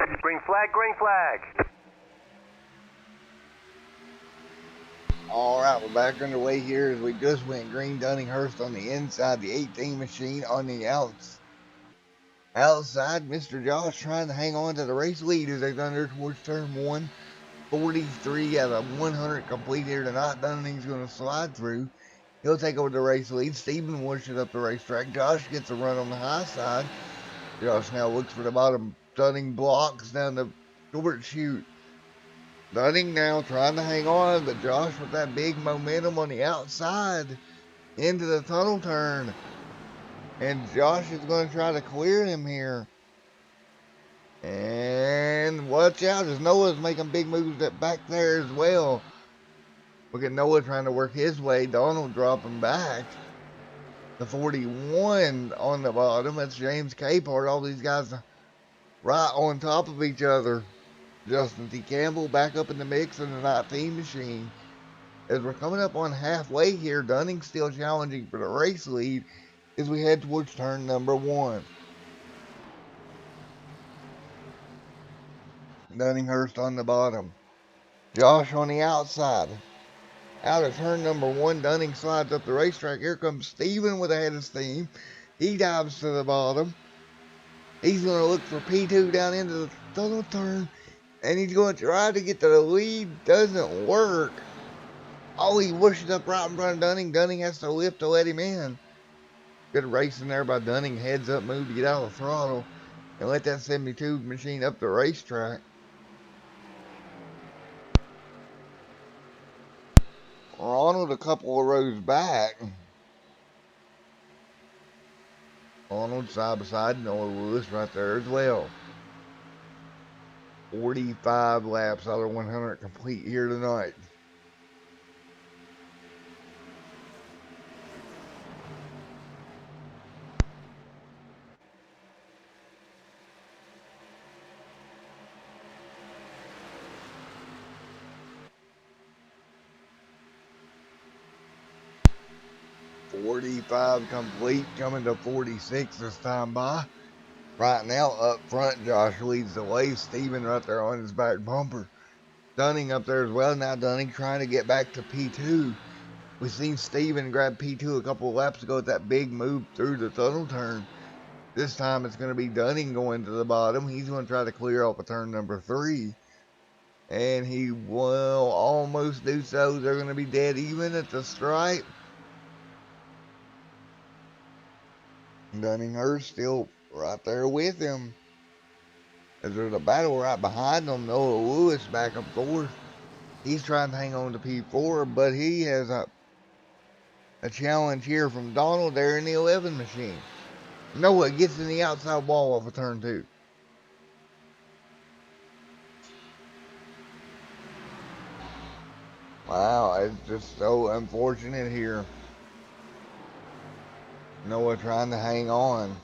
Green flag, green flag. All right, we're back underway here as we just went green. Dunninghurst on the inside, the 18 machine on the outside. Mr. Josh trying to hang on to the race lead as they thunder towards turn one. 43 out of 100 complete here tonight. Dunning's going to slide through. He'll take over the race lead. Steven washes up the racetrack. Josh gets a run on the high side. Josh now looks for the bottom. Dunning blocks down the short chute. Dunning now trying to hang on, but Josh with that big momentum on the outside into the tunnel turn. And Josh is going to try to clear him here. And watch out as Noah's making big moves back there as well. Look at Noah trying to work his way. Donald dropping back. The 41 on the bottom. That's James Capehart. All these guys right on top of each other. Justin T. Campbell back up in the mix in the 19 machine. As we're coming up on halfway here, Dunning still challenging for the race lead as we head towards turn number one. Dunninghurst on the bottom. Josh on the outside. Out of turn number one, Dunning slides up the racetrack. Here comes Steven with a head of steam. He dives to the bottom. He's going to look for P2 down into the tunnel turn. And he's going to try to get to the lead. Doesn't work. Oh, he whooshes up right in front of Dunning. Dunning has to lift to let him in. Good racing there by Dunning. Heads up move to get out of the throttle and let that 72 machine up the racetrack. Ronald a couple of rows back. Arnold side by side, Noah Lewis right there as well. 45 laps out of 100 complete here tonight. .45 complete, coming to 46 this time by. Right now, up front, Josh leads the way. Steven right there on his back bumper. Dunning up there as well. Now Dunning trying to get back to P2. We've seen Steven grab P2 a couple of laps ago with that big move through the tunnel turn. This time it's going to be Dunning going to the bottom. He's going to try to clear off a turn number 3. And he will almost do so. They're going to be dead even at the stripe. Dunninghurst still right there with him. As there's a battle right behind them. Noah Lewis back and forth. He's trying to hang on to P4, but he has a challenge here from Donald there in the 11 machine. Noah gets in the outside wall off of turn 2. Wow, it's just so unfortunate here. Noah trying to hang on.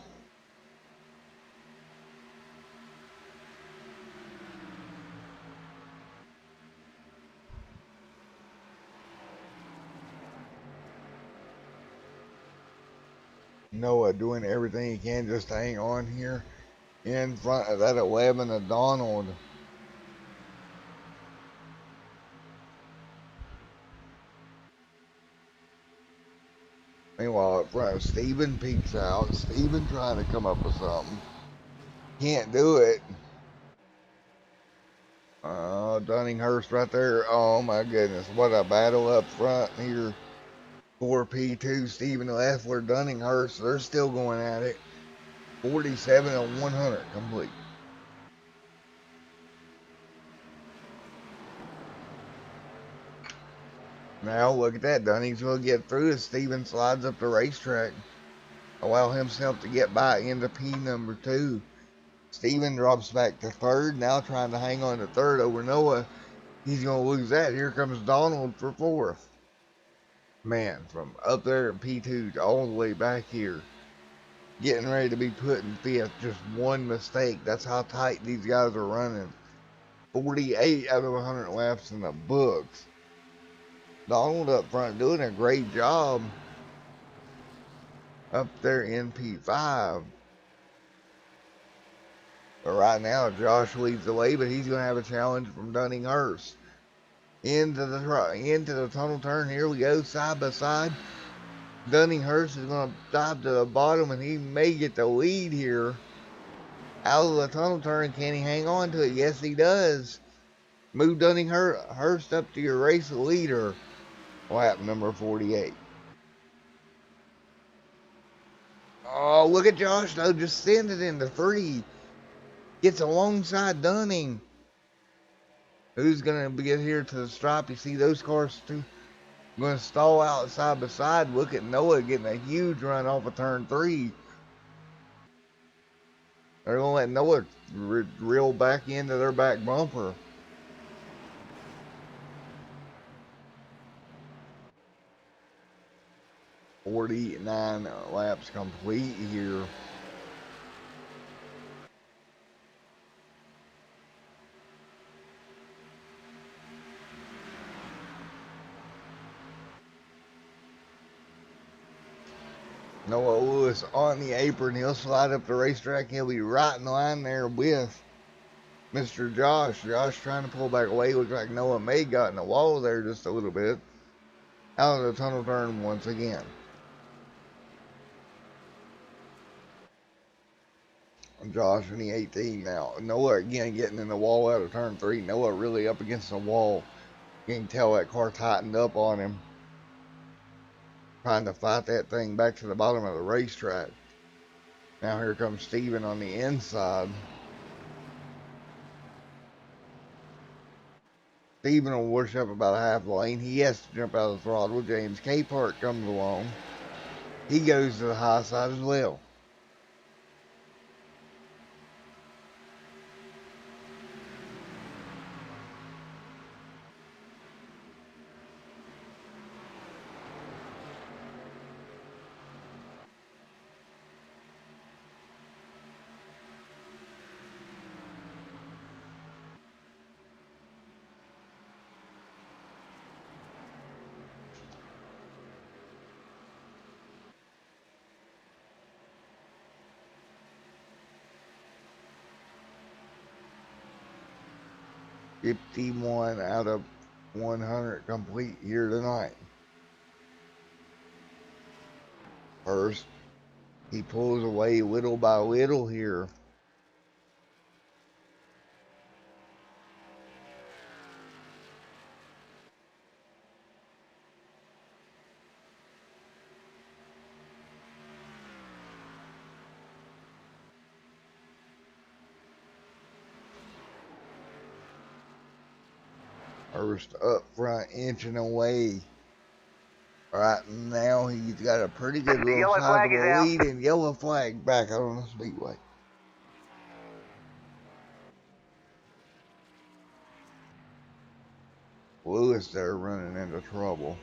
Noah doing everything he can just to hang on here in front of that 11 of Donald. Meanwhile, up front, Steven peeks out. Steven trying to come up with something. Can't do it. Dunninghurst right there. Oh my goodness. What a battle up front here for P2. Steven Leffler, Dunninghurst. They're still going at it. 47 and 100 complete. Now look at that. Dunning's going to get through as Steven slides up the racetrack. Allow himself to get by into P number 2. Steven drops back to third. Now trying to hang on to third over Noah. He's going to lose that. Here comes Donald for fourth. Man, from up there in P2 to all the way back here. Getting ready to be put in fifth. Just one mistake. That's how tight these guys are running. 48 out of 100 laps in the books. Donald up front doing a great job up there in P5. But right now, Josh leads the way, but he's going to have a challenge from Dunninghurst. Into the tunnel turn. Here we go, side by side. Dunninghurst is going to dive to the bottom, and he may get the lead here. Out of the tunnel turn, can he hang on to it? Yes, he does. Move Dunninghurst up to your race leader. Lap number 48. Oh, look at Josh, though, just send it into 3. Gets alongside Dunning. Who's going to get here to the stripe? You see those cars too? Going to stall out side by side. Look at Noah getting a huge run off of turn 3. They're going to let Noah reel back into their back bumper. 49 laps complete here. Noah Lewis on the apron. He'll slide up the racetrack. He'll be right in line there with Mr. Josh. Josh trying to pull back away. Looks like Noah may got in the wall there just a little bit. Out of the tunnel turn once again. Josh in the 18 now. Noah again getting in the wall out of turn 3. Noah really up against the wall. You can tell that car tightened up on him. Trying to fight that thing back to the bottom of the racetrack. Now here comes Steven on the inside. Steven will wash up about a half lane. He has to jump out of the throttle. James Capehart comes along. He goes to the high side as well. $51 out of 100 complete here tonight. First, he pulls away little by little here. First up front, inching away. Right now, he's got a pretty good little Yellow flag is sizable out. lead, and yellow flag back out on the speedway. Lewis there running into trouble.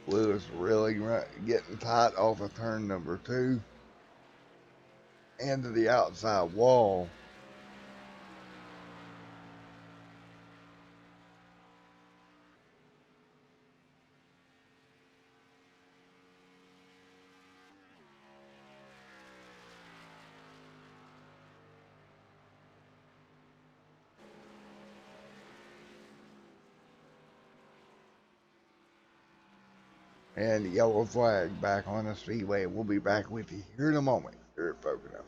Lewis really getting tight off of turn number 2 into the outside wall. And the yellow flag back on the speedway. We'll be back with you here in a moment here at POCONO.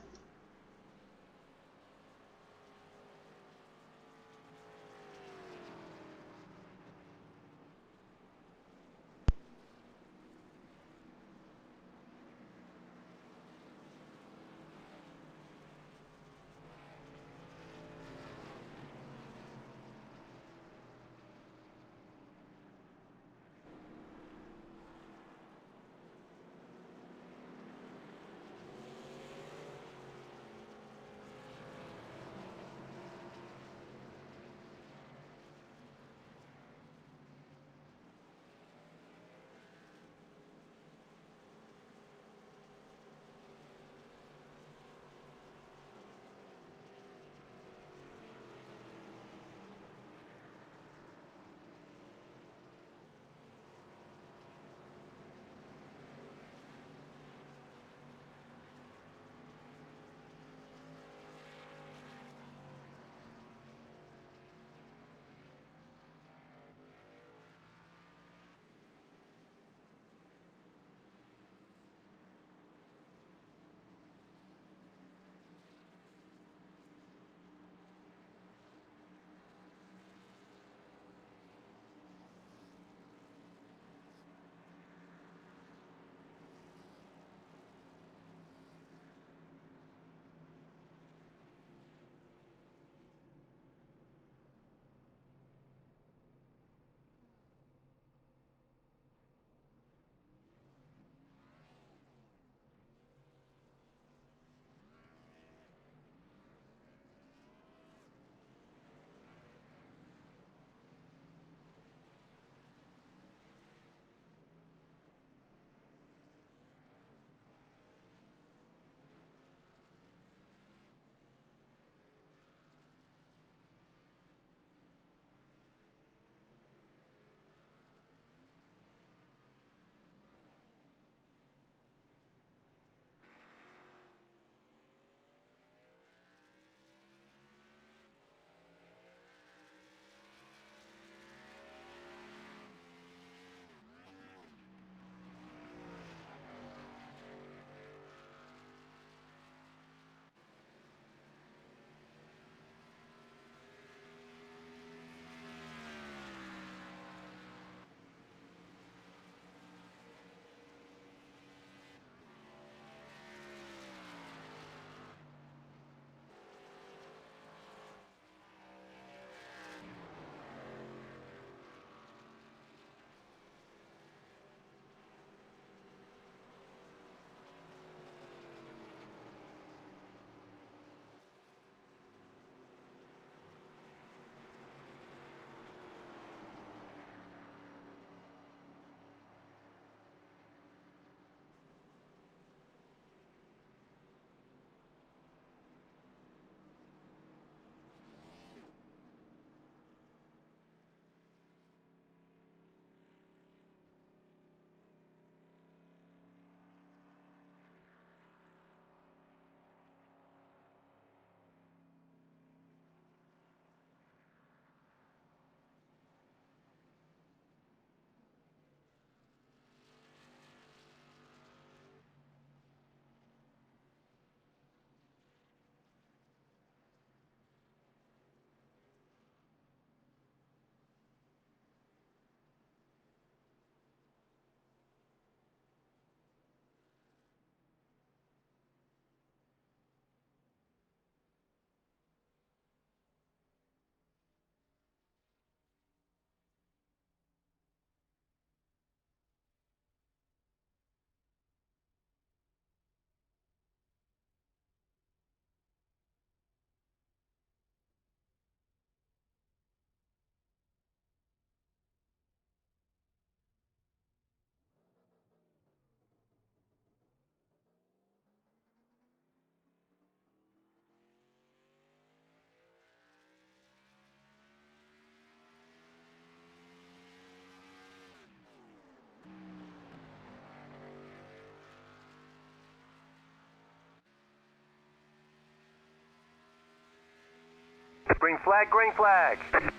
Green flag, green flag.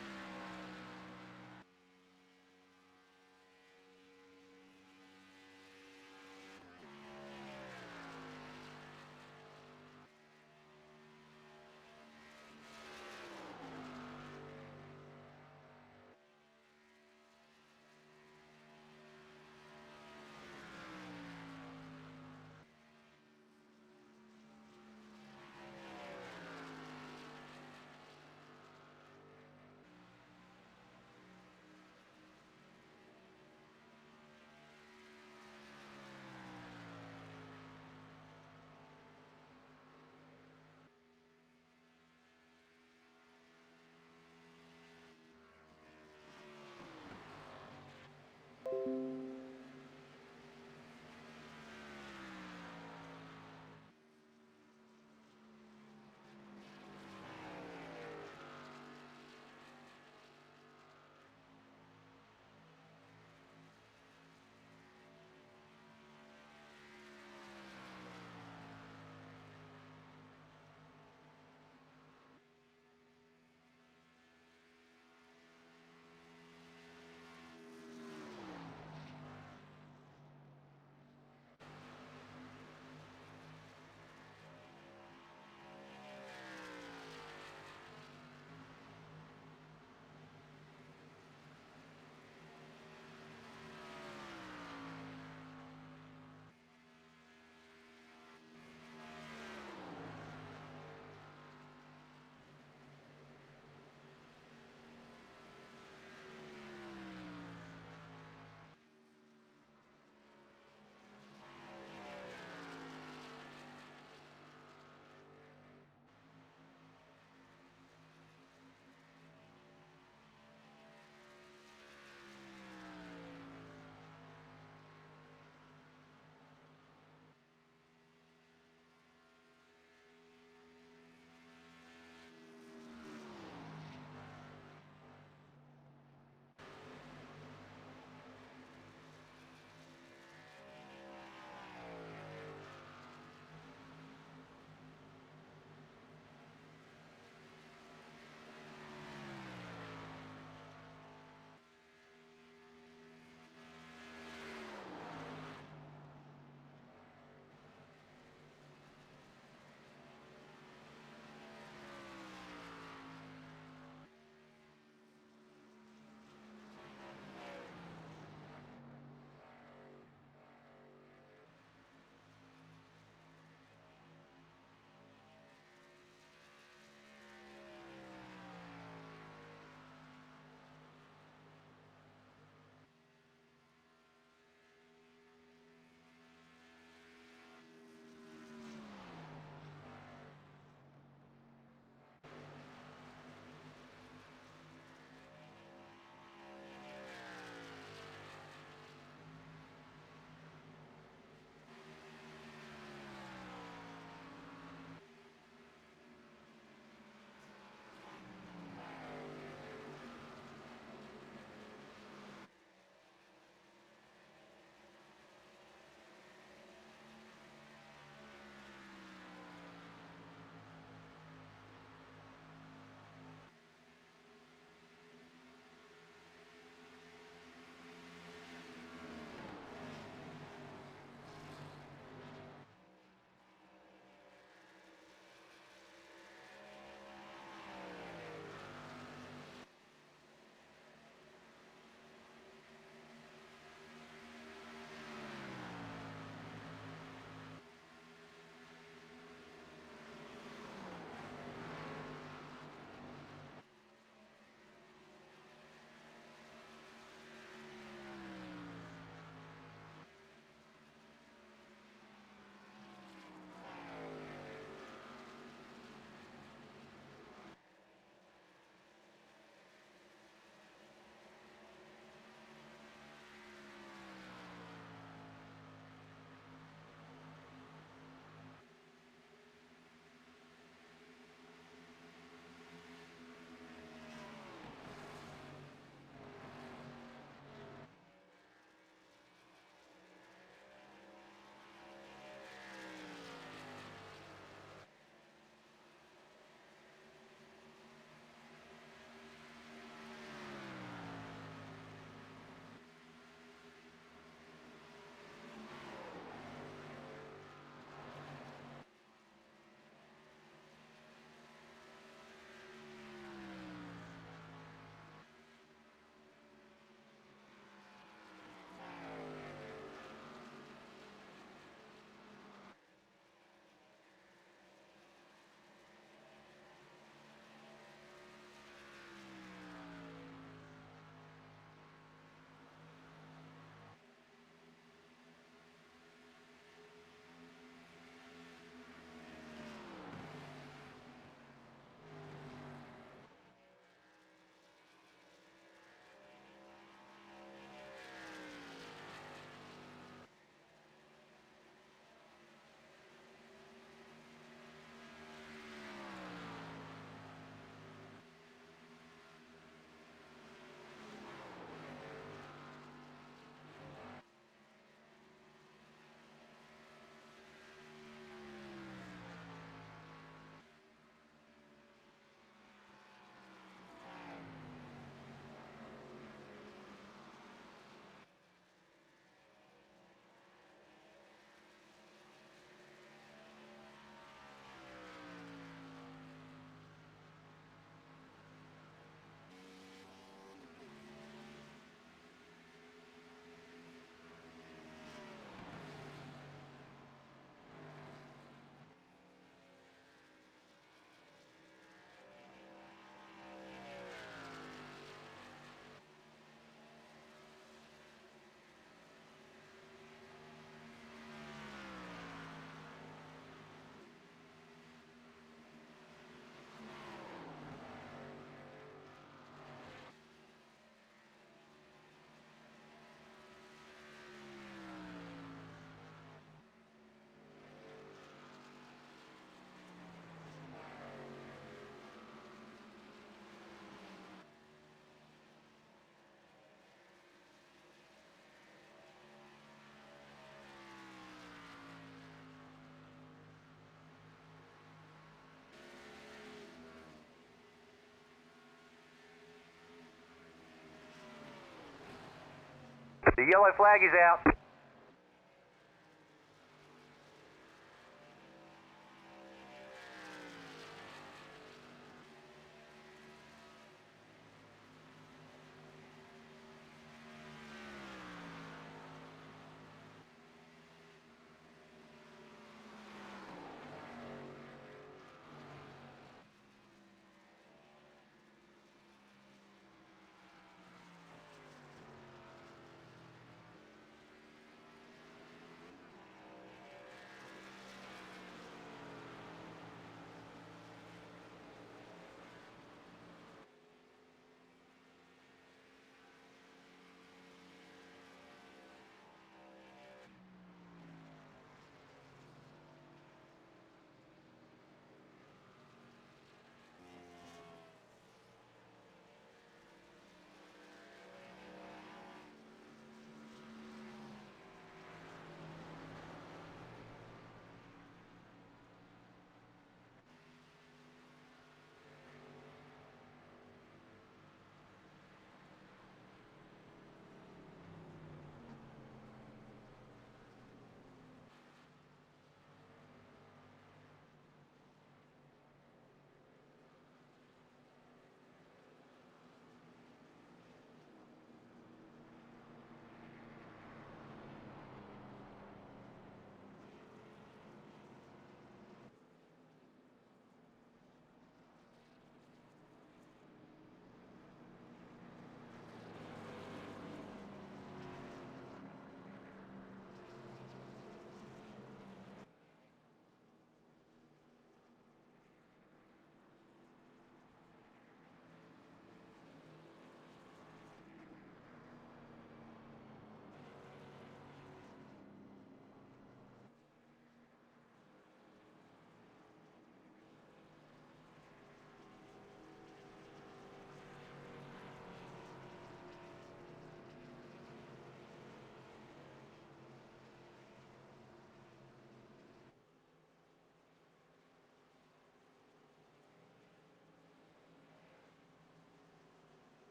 The yellow flag is out.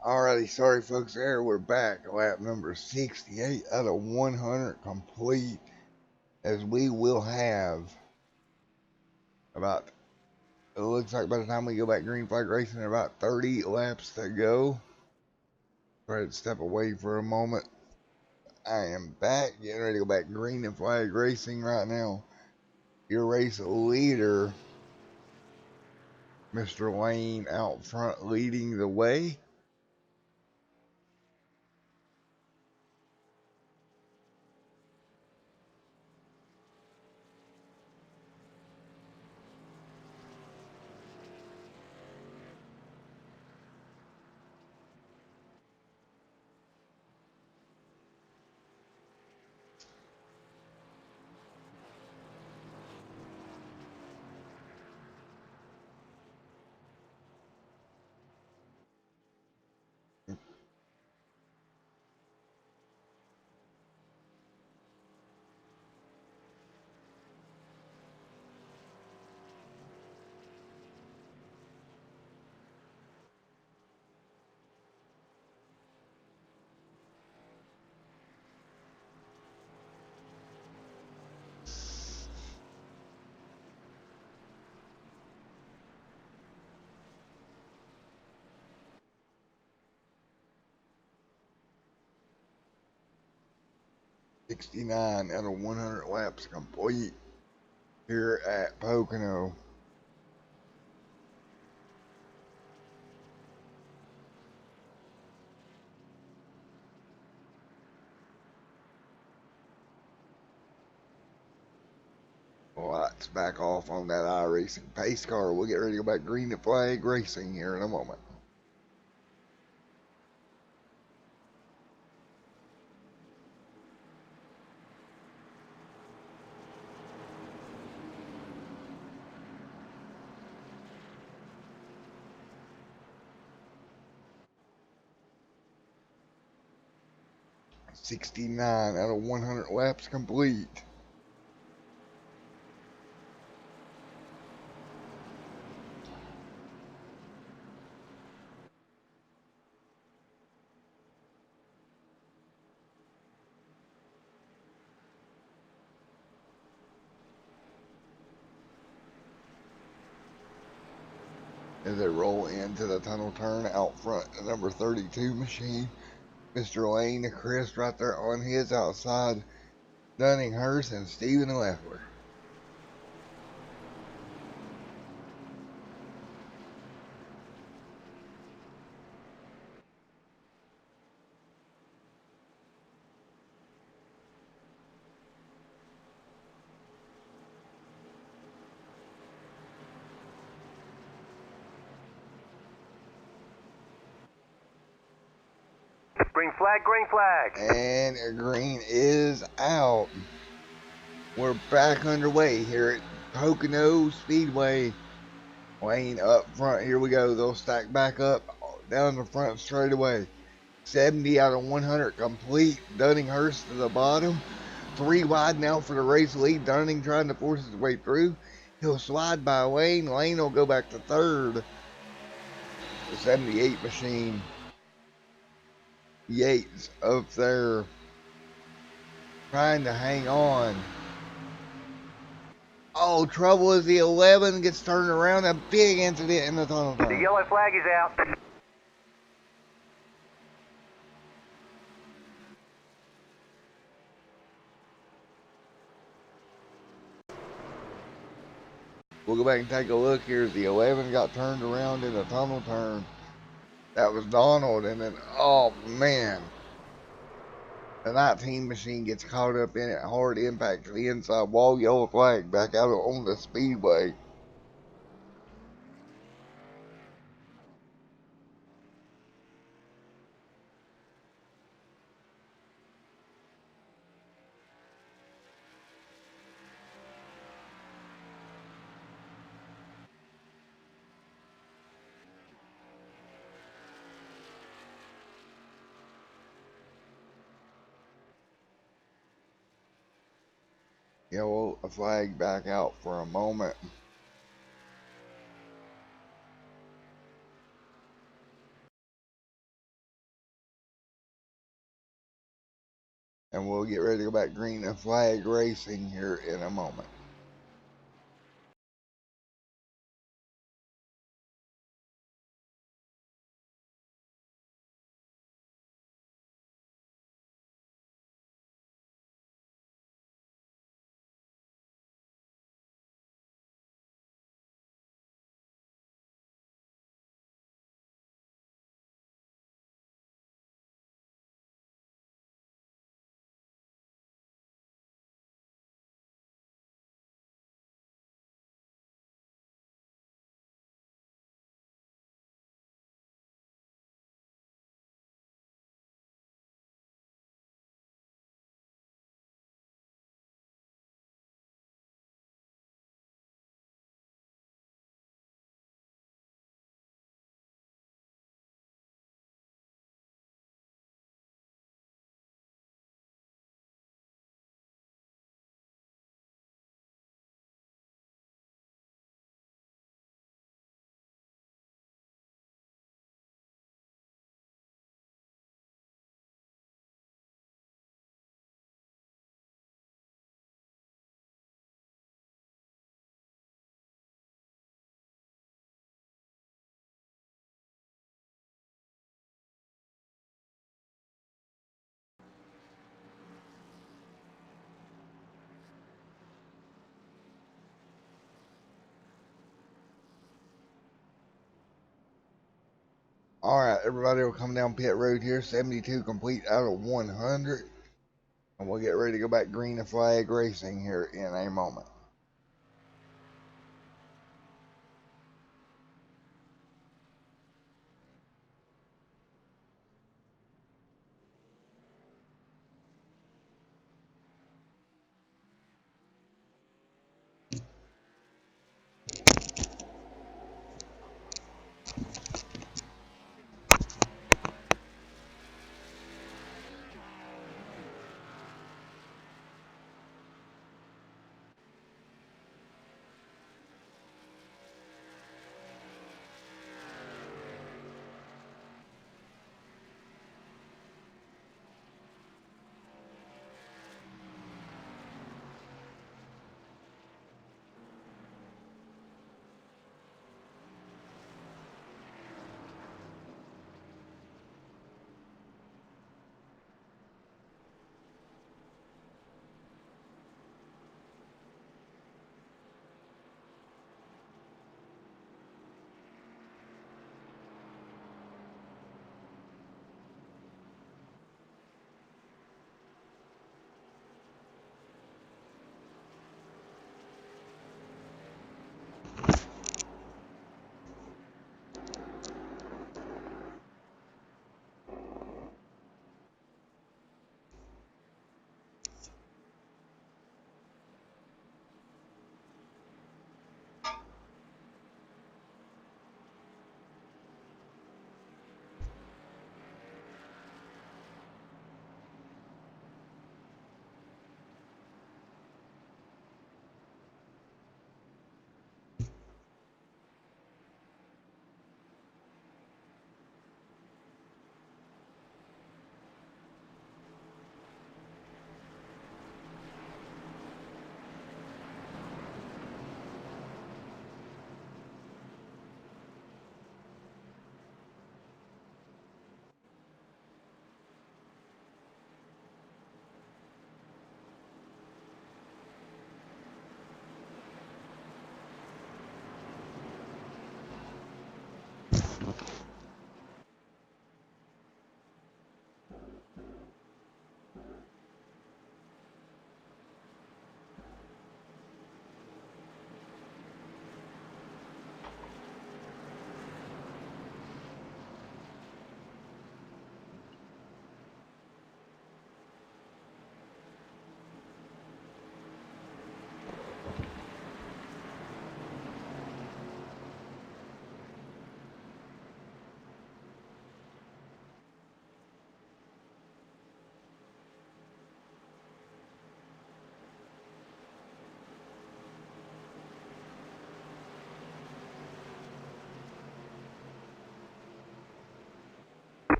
Alrighty, sorry folks there, we're back. Lap number 68 out of 100 complete, as we will have about, it looks like by the time we go back green flag racing, about 30 laps to go. Try to step away for a moment. I am back, getting ready to go back green and flag racing right now. Your race leader, Mr. Lane, out front leading the way. '69 out of 100 laps complete here at Pocono. Lights back off on that iRacing pace car. We'll get ready to go back green and flag racing here in a moment. 69 out of 100 laps complete. As they roll into the tunnel turn out front, the number 32 machine, Mr. Lane, Chris right there on his outside, Dunninghurst, and Stephen Leffler. Green flag, green flag. And green is out. We're back underway here at Pocono Speedway. Lane up front. Here we go. They'll stack back up down the front straight away. 70 out of 100 complete. Dunninghurst to the bottom. 3 wide now for the race lead. Dunning trying to force his way through. He'll slide by Lane. Lane will go back to third. The 78 machine. Yates up there trying to hang on. Oh, trouble is the 11 gets turned around. A big incident in the tunnel The turn. yellow flag is out. We'll go back and take a look here. The 11 got turned around in the tunnel turn. That was Donald, and then, oh man, the 19 machine gets caught up in it. Hard impact to the inside wall. Yellow flag back out on the speedway. Yellow flag back out for a moment. And we'll get ready to go back green and flag racing here in a moment. All right, everybody will come down pit road here. 72 complete out of 100. And we'll get ready to go back green and flag racing here in a moment.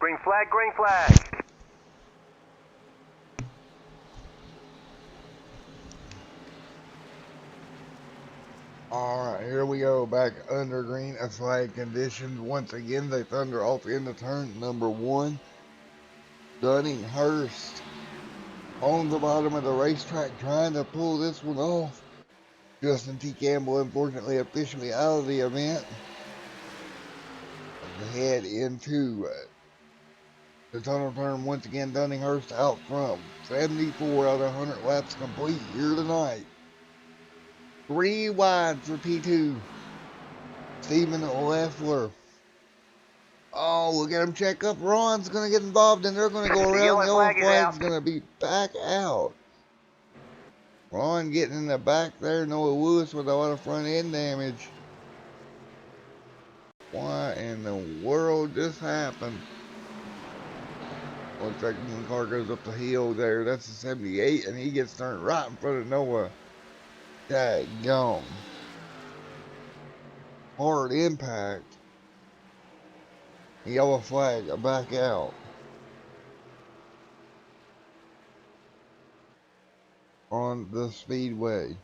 Green flag, green flag. Alright, here we go. Back under green flag conditions. Once again, they thunder off into turn number 1. Dunninghurst on the bottom of the racetrack trying to pull this one off. Justin T. Campbell, unfortunately, officially out of the event. Head into the tunnel turn once again. Dunninghurst out front. 74 out of 100 laps complete here tonight. 3 wide for P2. Stephen Leffler. Oh, look at him check up. Ron's going to get involved and they're going to go The around. yellow Yellow flag is flag's out. going to be back out. Ron getting in the back there. Noah Lewis with a lot of front end damage. What in the world just happened? Looks like one car goes up the hill there. That's the 78, and he gets turned right in front of Noah. Daggone. Hard impact. Yellow flag back out. On the speedway.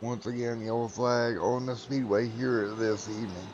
Once again, yellow flag on the speedway here this evening.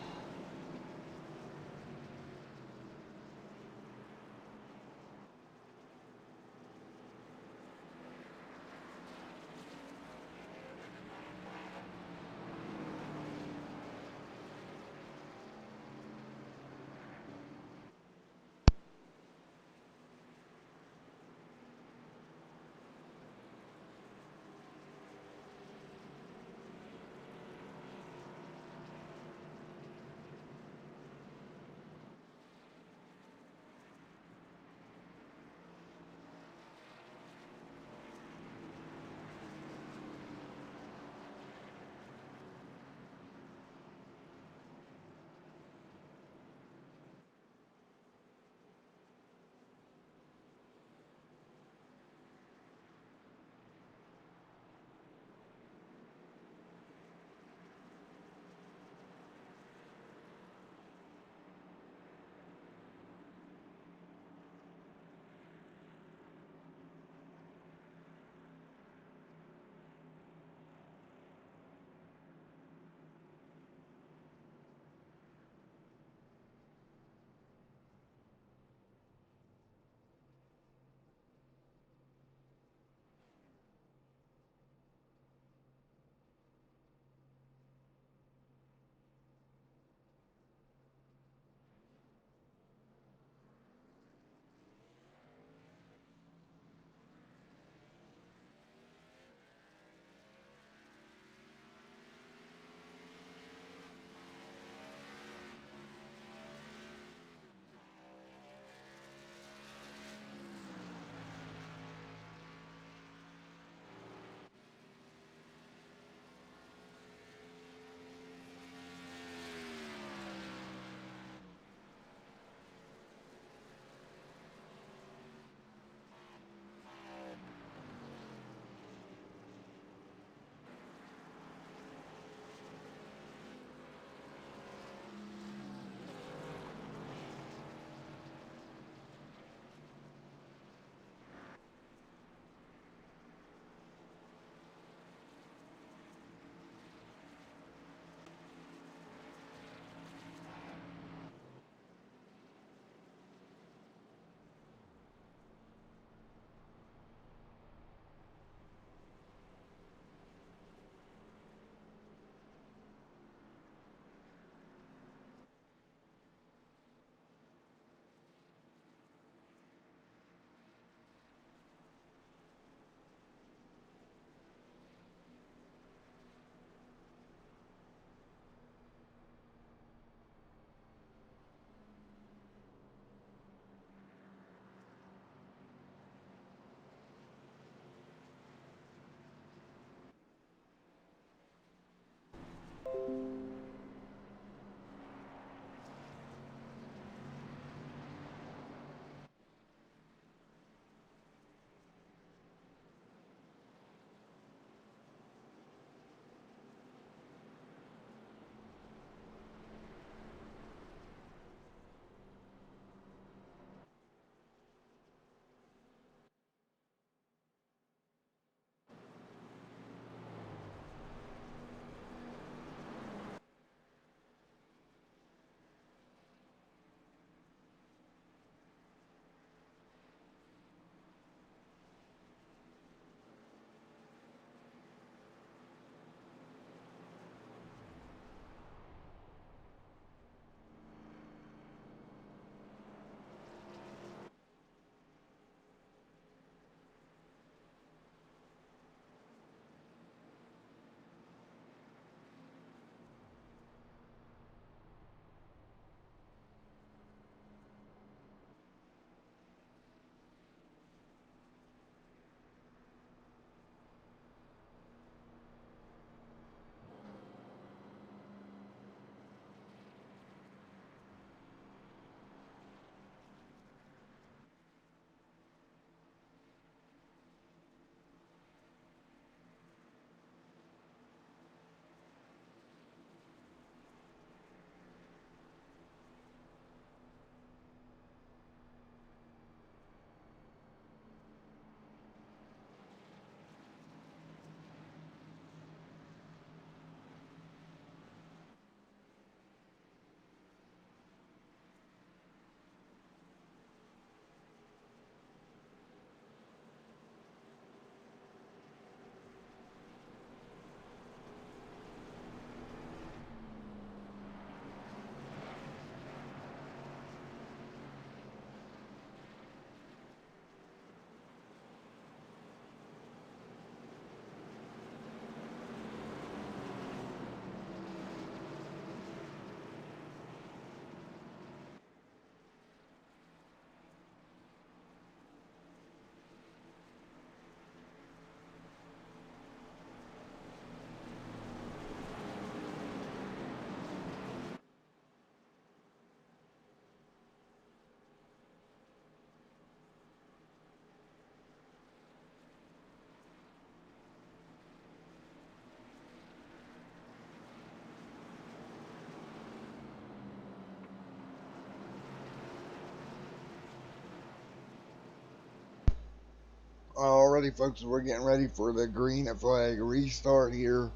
Alrighty, folks, we're getting ready for the green flag restart here.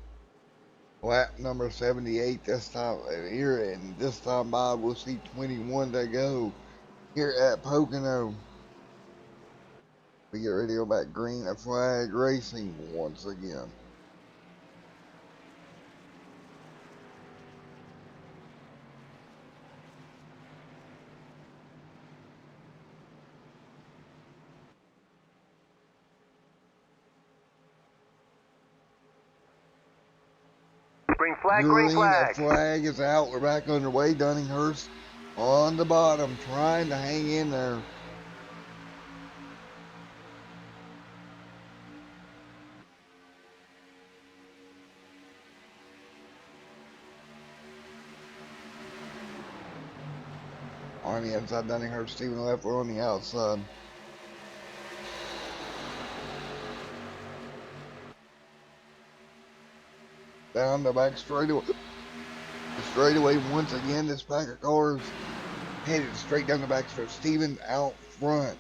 Lap number 78 this time here, and this time by we'll see 21 to go here at Pocono. We get ready to go back green flag racing once again. Green flag, green Green flag. flag is out. We're back underway. Dunninghurst on the bottom, trying to hang in there. On the inside, Dunninghurst, Stephen Leffler on the outside. Down the back straightaway. The straightaway once again. This pack of cars headed straight down the back straight. Stephen out front.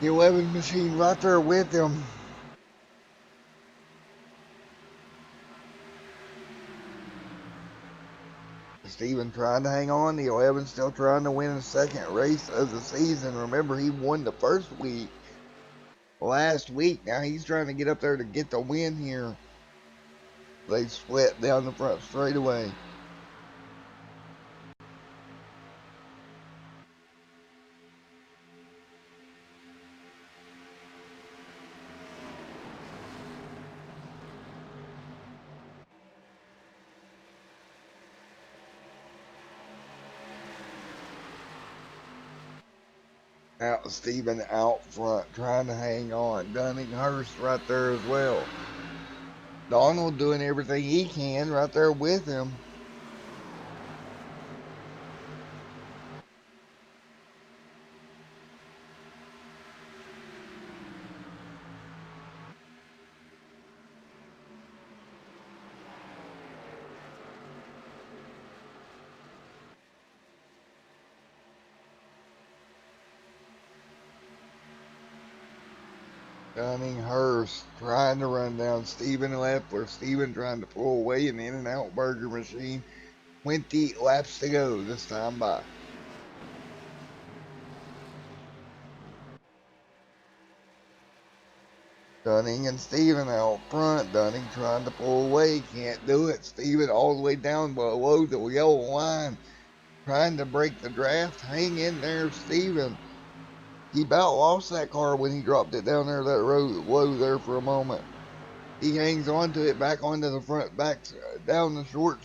The 11 machine right there with him. Stephen trying to hang on. The 11 still trying to win the second race of the season. Remember, he won the first week last week. Now he's trying to get up there to get the win here. They split down the front straightaway. Out Stephen out front trying to hang on. Dunninghurst right there as well. Donald doing everything he can right there with him. Gunning Hurst trying to run down Stephen Leffler. Stephen trying to pull away an In-N-Out Burger machine. 20 laps to go this time by. Dunning and Steven out front. Dunning trying to pull away. Can't do it. Steven all the way down below the yellow line. Trying to break the draft. Hang in there, Steven. He about lost that car when he dropped it down there that road low there for a moment. He hangs onto it back onto the front, back down the short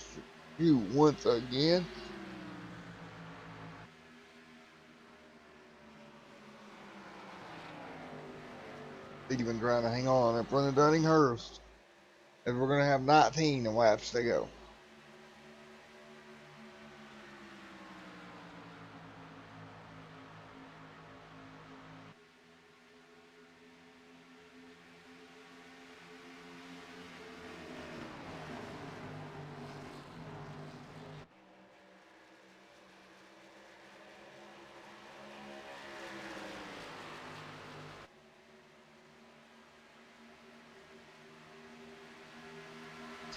chute once again. Steven trying to hang on in front of Dunning Hurst. And we're going to have 19 laps to go.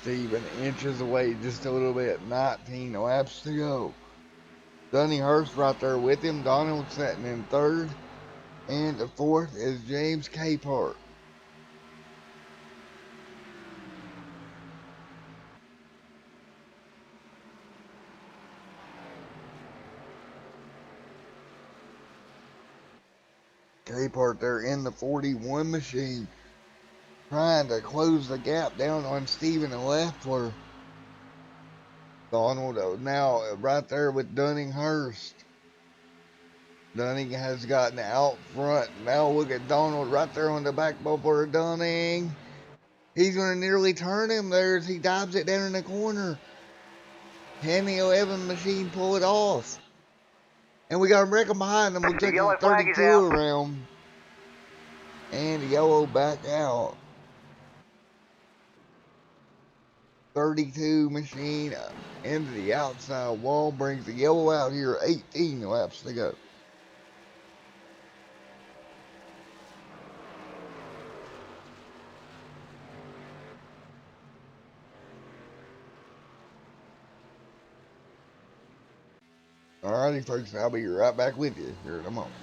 Steven inches away just a little bit. 19 laps to go. Dunning Hurst right there with him. Donald sitting in third. And the fourth is James Capehart. Capehart there in the 41 machine. Trying to close the gap down on Stephen Leffler. Donald now right there with Dunning Hurst. Dunning has gotten out front. Now look at Donald right there on the back bumper of Dunning. He's going to nearly turn him there as he dives it down in the corner. Can the 11 machine pull it off? And we got him wrecking behind him. Looks The like yellow it's flag is 32 out. around. And the yellow back out. 32 machine into the outside wall. Brings the yellow out here. 18 laps to go. Alrighty, folks. I'll be right back with you here in a moment.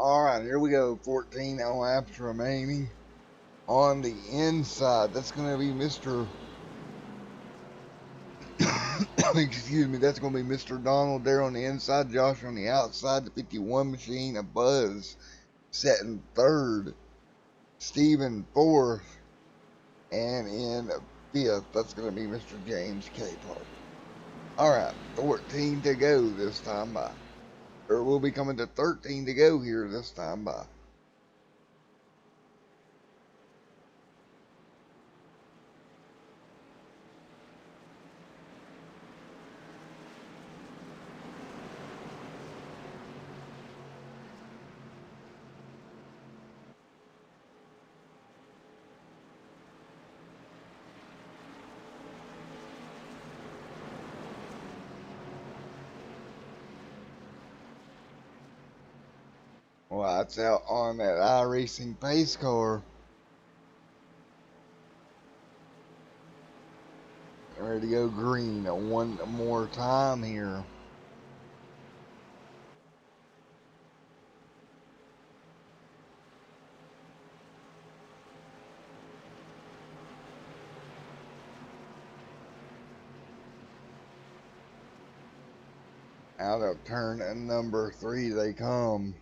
Alright, here we go. 14 laps remaining. On the inside, that's going to be Mr. Excuse me, that's going to be Mr. Donald there on the inside. Josh on the outside. The 51 machine. A Buzz setting third. Steven fourth. And in fifth, that's going to be Mr. James Capehart. Alright, 14 to go this time by. Or we'll be coming to 13 to go here this time by. Lights out on that iRacing pace car. Ready to go green one more time here. Out of turn number 3 they come.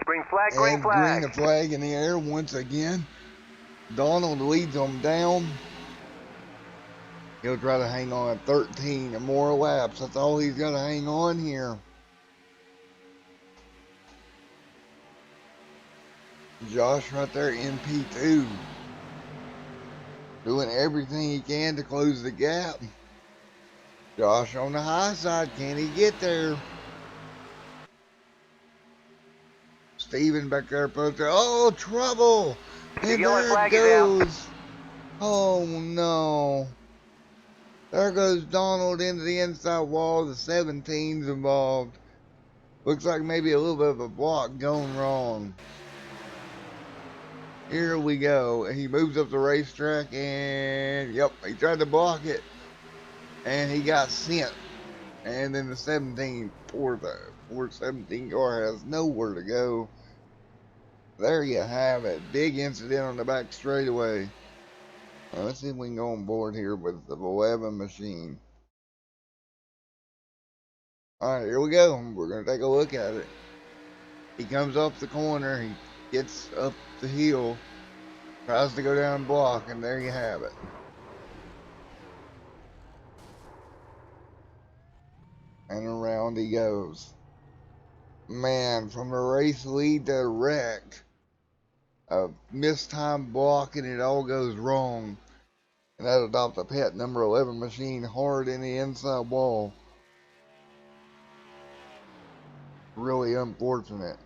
Green flag, green And green flag. flag in the air once again. Donald leads them down. He'll try to hang on 13 more laps. That's all he's got to hang on here. Josh right there in P2. Doing everything he can to close the gap. Josh on the high side. Can he get there? Steven back there posted. Oh, trouble. The And yellow there it flag is out. goes. Oh, no. There goes Donald into the inside wall. The 17's involved. Looks like maybe a little bit of a block going wrong. Here we go. He moves up the racetrack and, yep, he tried to block it. And he got sent. And then the 17, poor 17 car has nowhere to go. There you have it. Big incident on the back straightaway. Let's see if we can go on board here with the 11 machine. Alright, here we go. We're going to take a look at it. He comes off the corner. He gets up the hill. Tries to go down block. And there you have it. And around he goes. Man, from a race lead to wreck. A mistimed block and it all goes wrong. And that'll drop the pet number 11 machine hard in the inside wall. Really unfortunate.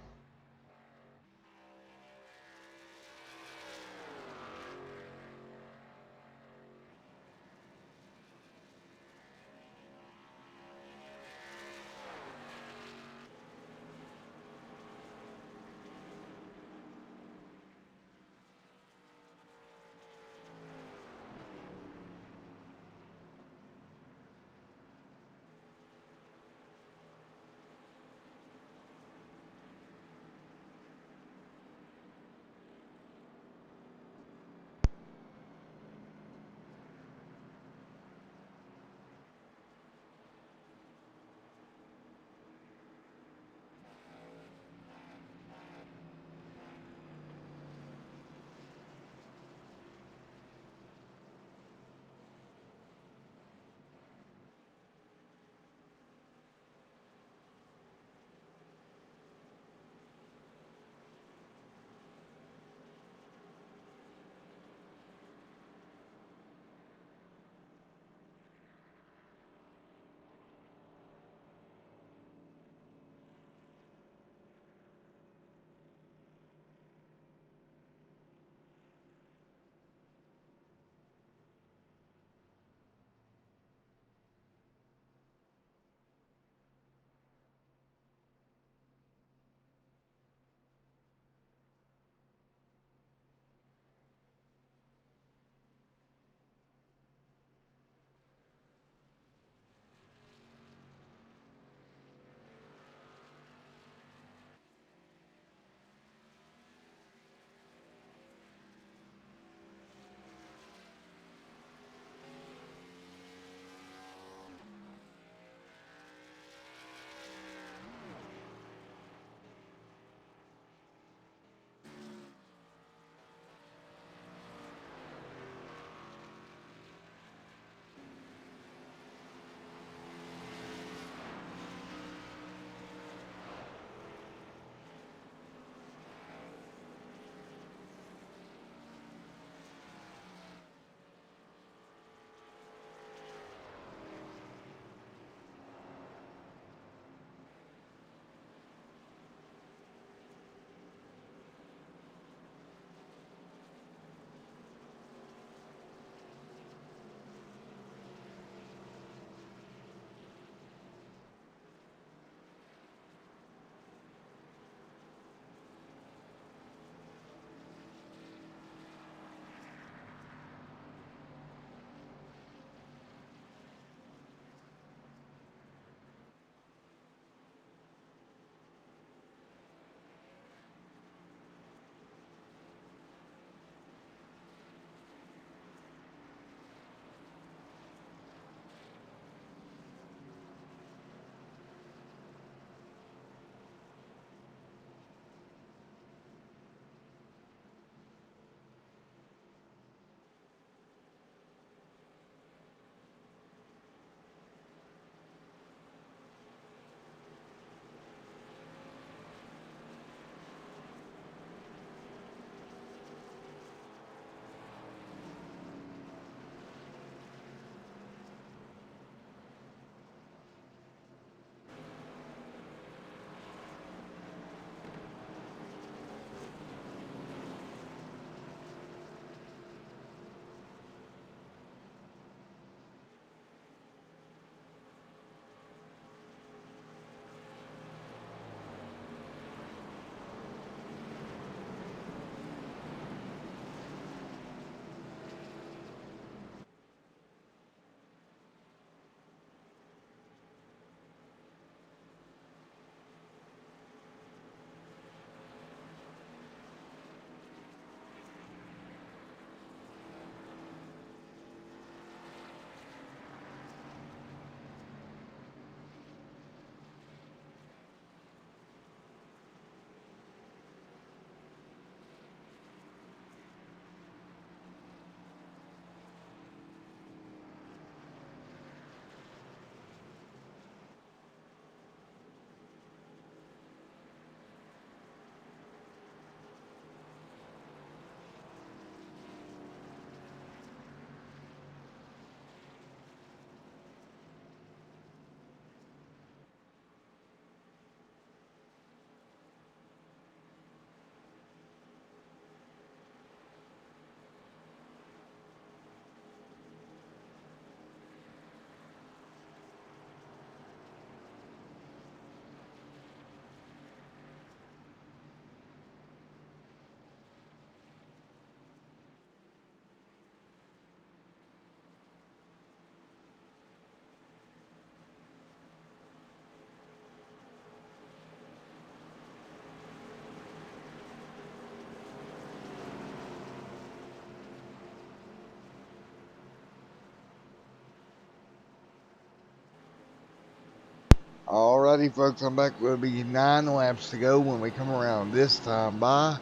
Alrighty, folks, I'm back. Will be 9 laps to go when we come around this time by.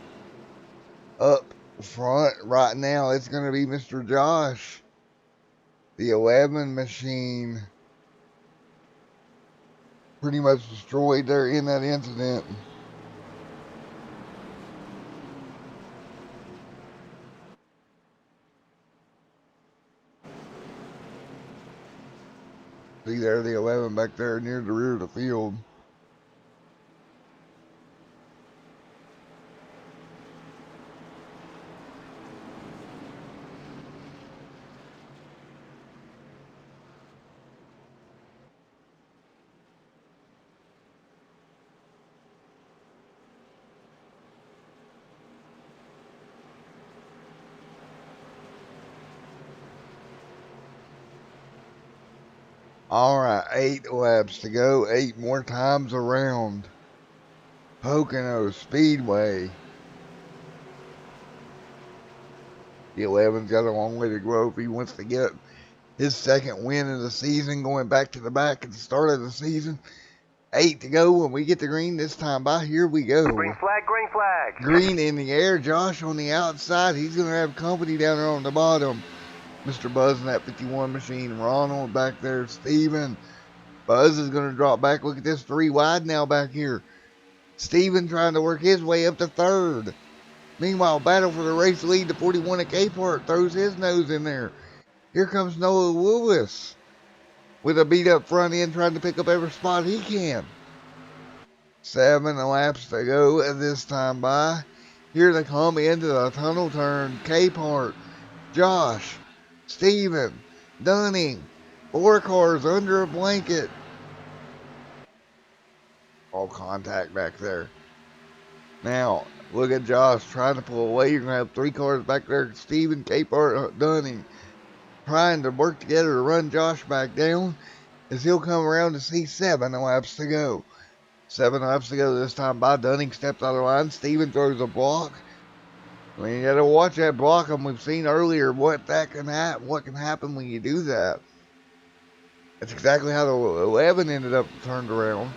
Up front right now, it's going to be Mr. Josh, the 11 machine. Pretty much destroyed there in that incident. See there, the 11 back there near the rear of the field. Alright, 8 laps to go, 8 more times around Pocono Speedway. The 11's got a long way to go if he wants to get his second win of the season, going back to the back at the start of the season. 8 to go when we get the green this time by. Here we go. Green flag, green flag. Green in the air. Josh on the outside. He's going to have company down there on the bottom. Mr. Buzz in that 51 machine. Ronald back there. Steven. Buzz is going to drop back. Look at this 3 wide now back here. Steven trying to work his way up to third. Meanwhile, battle for the race lead. The 41 at K-Part throws his nose in there. Here comes Noah Lewis with a beat up front end trying to pick up every spot he can. 7 laps to go this time by. Here they come into the tunnel turn. K-Part, Josh, Steven, Dunning, 4 cars under a blanket. All contact back there. Now, look at Josh trying to pull away. You're going to have 3 cars back there. Steven, K-Part, Dunning trying to work together to run Josh back down as he'll come around to see 7 laps to go. 7 laps to go this time by. Dunning steps out of line. Steven throws a block. I mean, you got to watch that block. And we've seen earlier what can happen when you do that. That's exactly how the 11 ended up turned around.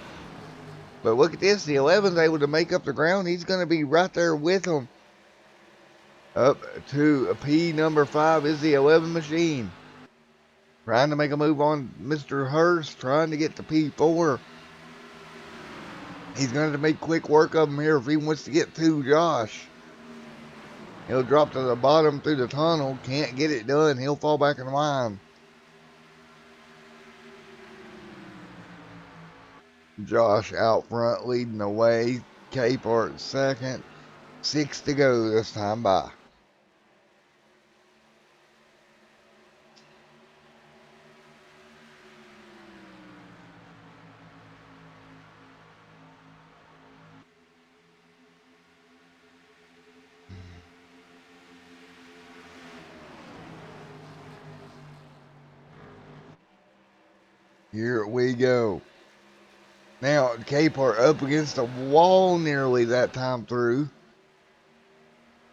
But look at this. The 11's able to make up the ground. He's going to be right there with him. Up to P number 5 is the 11 machine. Trying to make a move on Mr. Hurst. Trying to get to P4. He's going to make quick work of him here if he wants to get to Josh. He'll drop to the bottom through the tunnel. Can't get it done. He'll fall back in line. Josh out front leading the way. K-Part second. 6 to go this time by. Here we go. Now, K-Part up against the wall nearly that time through.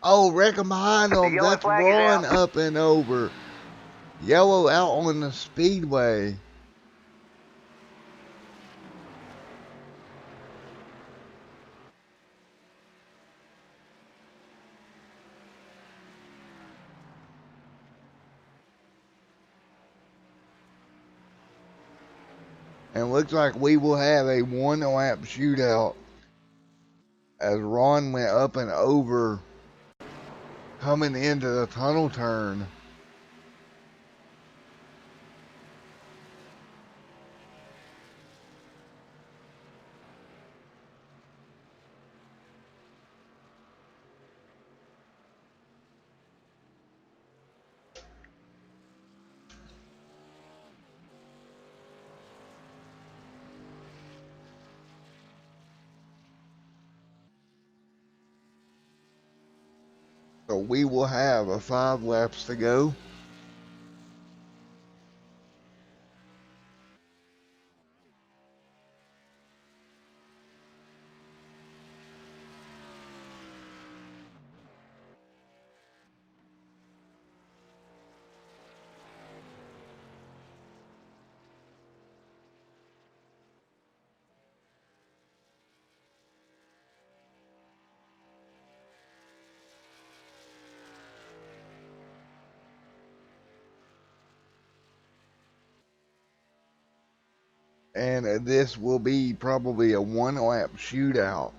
Oh, wrecking behind them. That's Ron up and over. Yellow out on the speedway. And looks like we will have a 1-lap shootout as Ron went up and over coming into the tunnel turn. So we will have a 5 laps to go. And this will be probably a 1 lap shootout.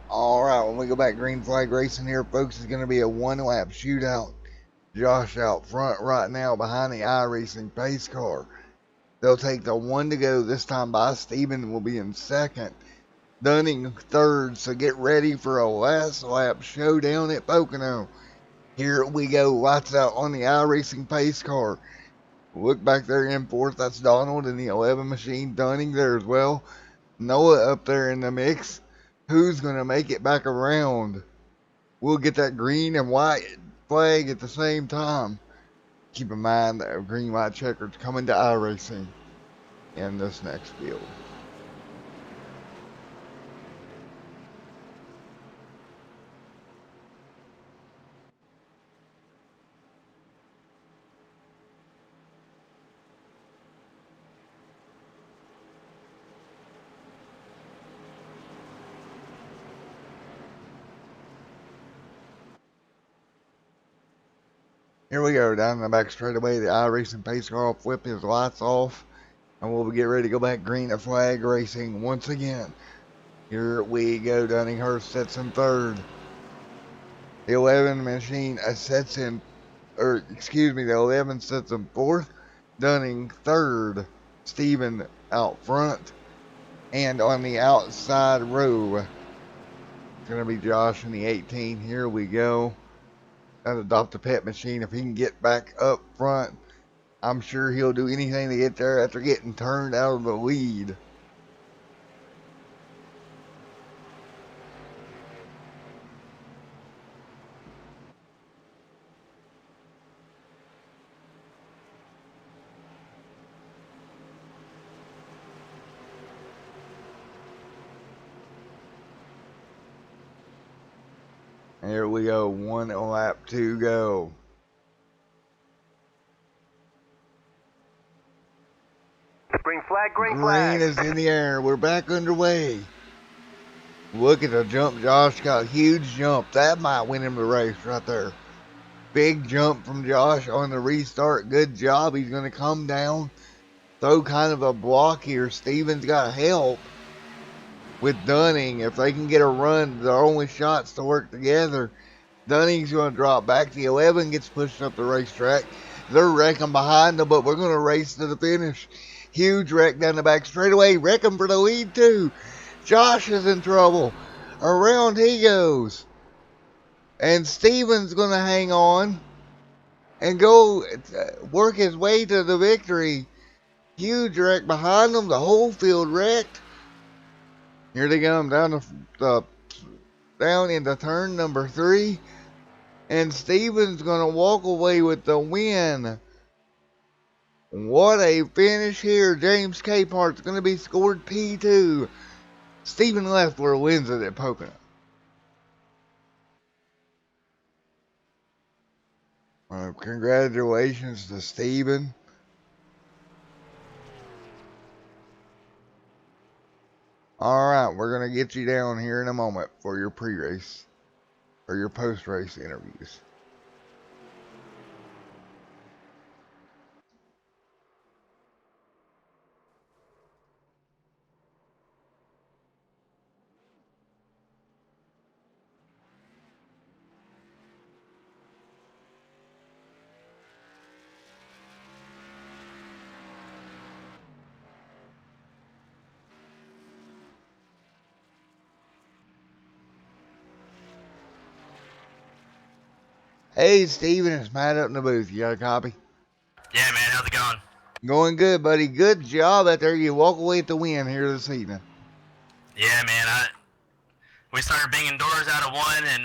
All right, when we go back green flag racing here, folks, it's going to be a 1 lap shootout. Josh out front right now behind the iRacing pace car. They'll take the 1 to go this time by. Steven will be in second. Dunning third. So get ready for a last lap showdown at Pocono. Here we go. Lights out on the iRacing pace car. Look back there in fourth. That's Donald in the 11 machine. Dunning there as well. Noah up there in the mix. Who's going to make it back around? We'll get that green and white flag at the same time. Keep in mind that green, white checkers coming to iRacing in this next field. Here we go, down the back straightaway. The iRacing pace car will flip his lights off, and we'll get ready to go back green at flag racing once again. Here we go. Dunninghurst sets in third. The 11 machine sets in, or excuse me, the 11 sets in fourth. Dunning third. Steven out front. And on the outside row, it's going to be Josh in the 18. Here we go. Gotta adopt the pet machine. If he can get back up front, I'm sure he'll do anything to get there after getting turned out of the lead. Here we go. One lap to go. Green flag, green Green flag. is in the air. We're back underway. Look at the jump. Josh got a huge jump. That might win him the race right there. Big jump from Josh on the restart. Good job. He's going to come down. Throw kind of a block here. Steven's got help with Dunning. If they can get a run, their only shots to work together. Dunning's going to drop back. The 11 gets pushed up the racetrack. They're wrecking behind them, but we're going to race to the finish. Huge wreck down the back straightaway. Wrecking for the lead, too. Josh is in trouble. Around he goes. And Steven's going to hang on and go work his way to the victory. Huge wreck behind them. The whole field wrecked. Here they come down into turn number 3. And Steven's going to walk away with the win. What a finish here. James Capart's going to be scored P2. Steven Leffler wins it at Pocono. Congratulations to Steven. Alright, we're going to get you down here in a moment for your pre-race, or your post-race interviews. Hey, Steven, it's Matt up in the booth. You got a copy? Yeah, man, how's it going? Going good, buddy. Good job out there. You walk away with the win here this evening. Yeah, man, we started banging doors out of one, and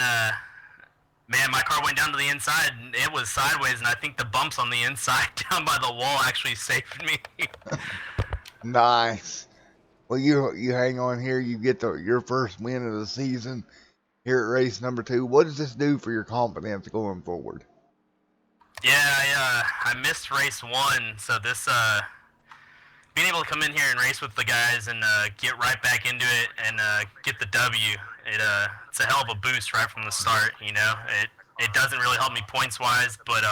man, my car went down to the inside, and it was sideways, and I think the bumps on the inside down by the wall actually saved me. Nice. Well, you hang on here. You get your first win of the season here at race number 2. What does this do for your confidence going forward? Yeah, I missed race 1, so this being able to come in here and race with the guys and get right back into it and get the W, it's a hell of a boost right from the start. You know, it doesn't really help me points wise, but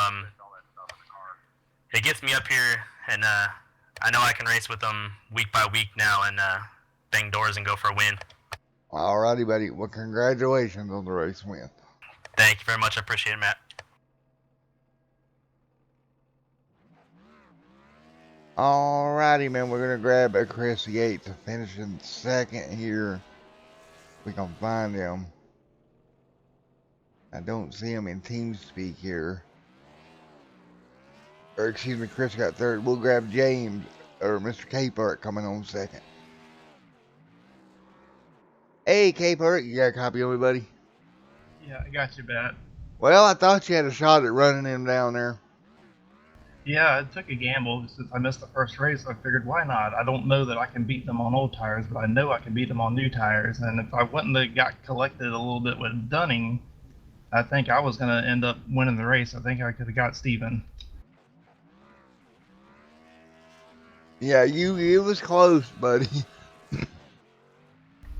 it gets me up here, and I know I can race with them week by week now and bang doors and go for a win. Alrighty, buddy. Well, congratulations on the race win. Thank you very much. I appreciate it, Matt. Alrighty, man. We're going to grab a Chris Yates to finish in second here. We can find him. I don't see him in TeamSpeak here. Or excuse me, Chris got third. We'll grab James, or Mr. Capehart coming on second. Hey, Capehart, you got a copy of me, buddy? Yeah, I got you, Matt. Well, I thought you had a shot at running him down there. Yeah, I took a gamble since I missed the first race. I figured, why not? I don't know that I can beat them on old tires, but I know I can beat them on new tires. And if I wouldn't have got collected a little bit with Dunning, I think I was going to end up winning the race. I think I could have got Steven. Yeah, it was close, buddy.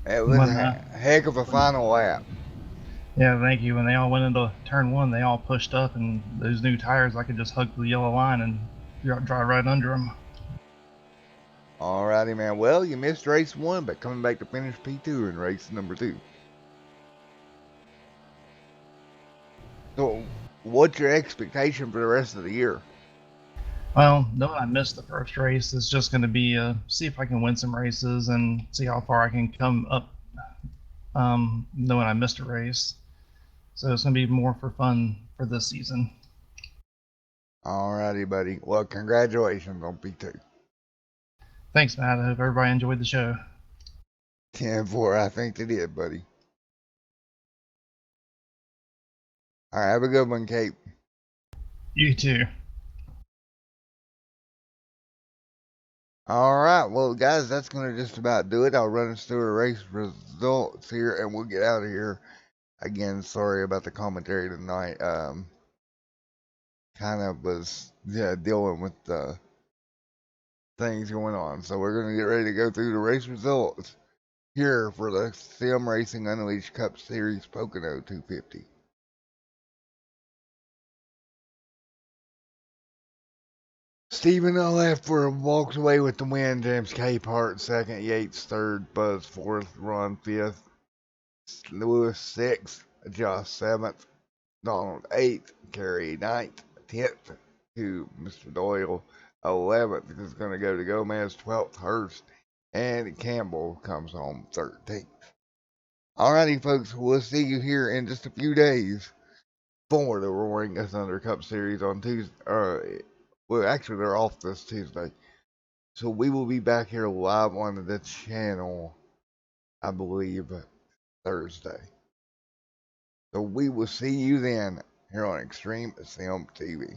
It was When, a heck of a final lap. yeah, thank you. When they all went into turn one, they all pushed up, and those new tires, I could just hug the yellow line and drive right under them. Alrighty, man. Well, you missed race 1, but coming back to finish P2 in race number 2. So, what's your expectation for the rest of the year? Well, knowing I missed the first race, it's just going to be see if I can win some races and see how far I can come up. Knowing I missed a race, so it's going to be more for fun for this season. Alrighty, buddy. Well, congratulations on P2. Thanks, Matt. I hope everybody enjoyed the show. 10-4, I think they did, buddy. Alright, have a good one, Kate. You too. Alright, well, guys, that's going to just about do it. I'll run us through the race results here, and we'll get out of here. Again, sorry about the commentary tonight. Kind of was dealing with things going on. So we're going to get ready to go through the race results here for the Sim Racing Unleashed Cup Series Pocono 250. Stephen Leffler walks away with the win. James Capehart second, Yates third, Buzz fourth, Ron fifth, Lewis sixth, Josh seventh, Donald eighth, Kerry ninth, 10th to Mr. Doyle, 11th is going to go to Gomez, 12th Hurst, and Campbell comes home 13th. Alrighty, folks, we'll see you here in just a few days for the Roaring Thunder Cup Series on Tuesday. Well, actually, they're off this Tuesday. So we will be back here live on the channel, I believe, Thursday. So we will see you then here on Extreme Sim TV.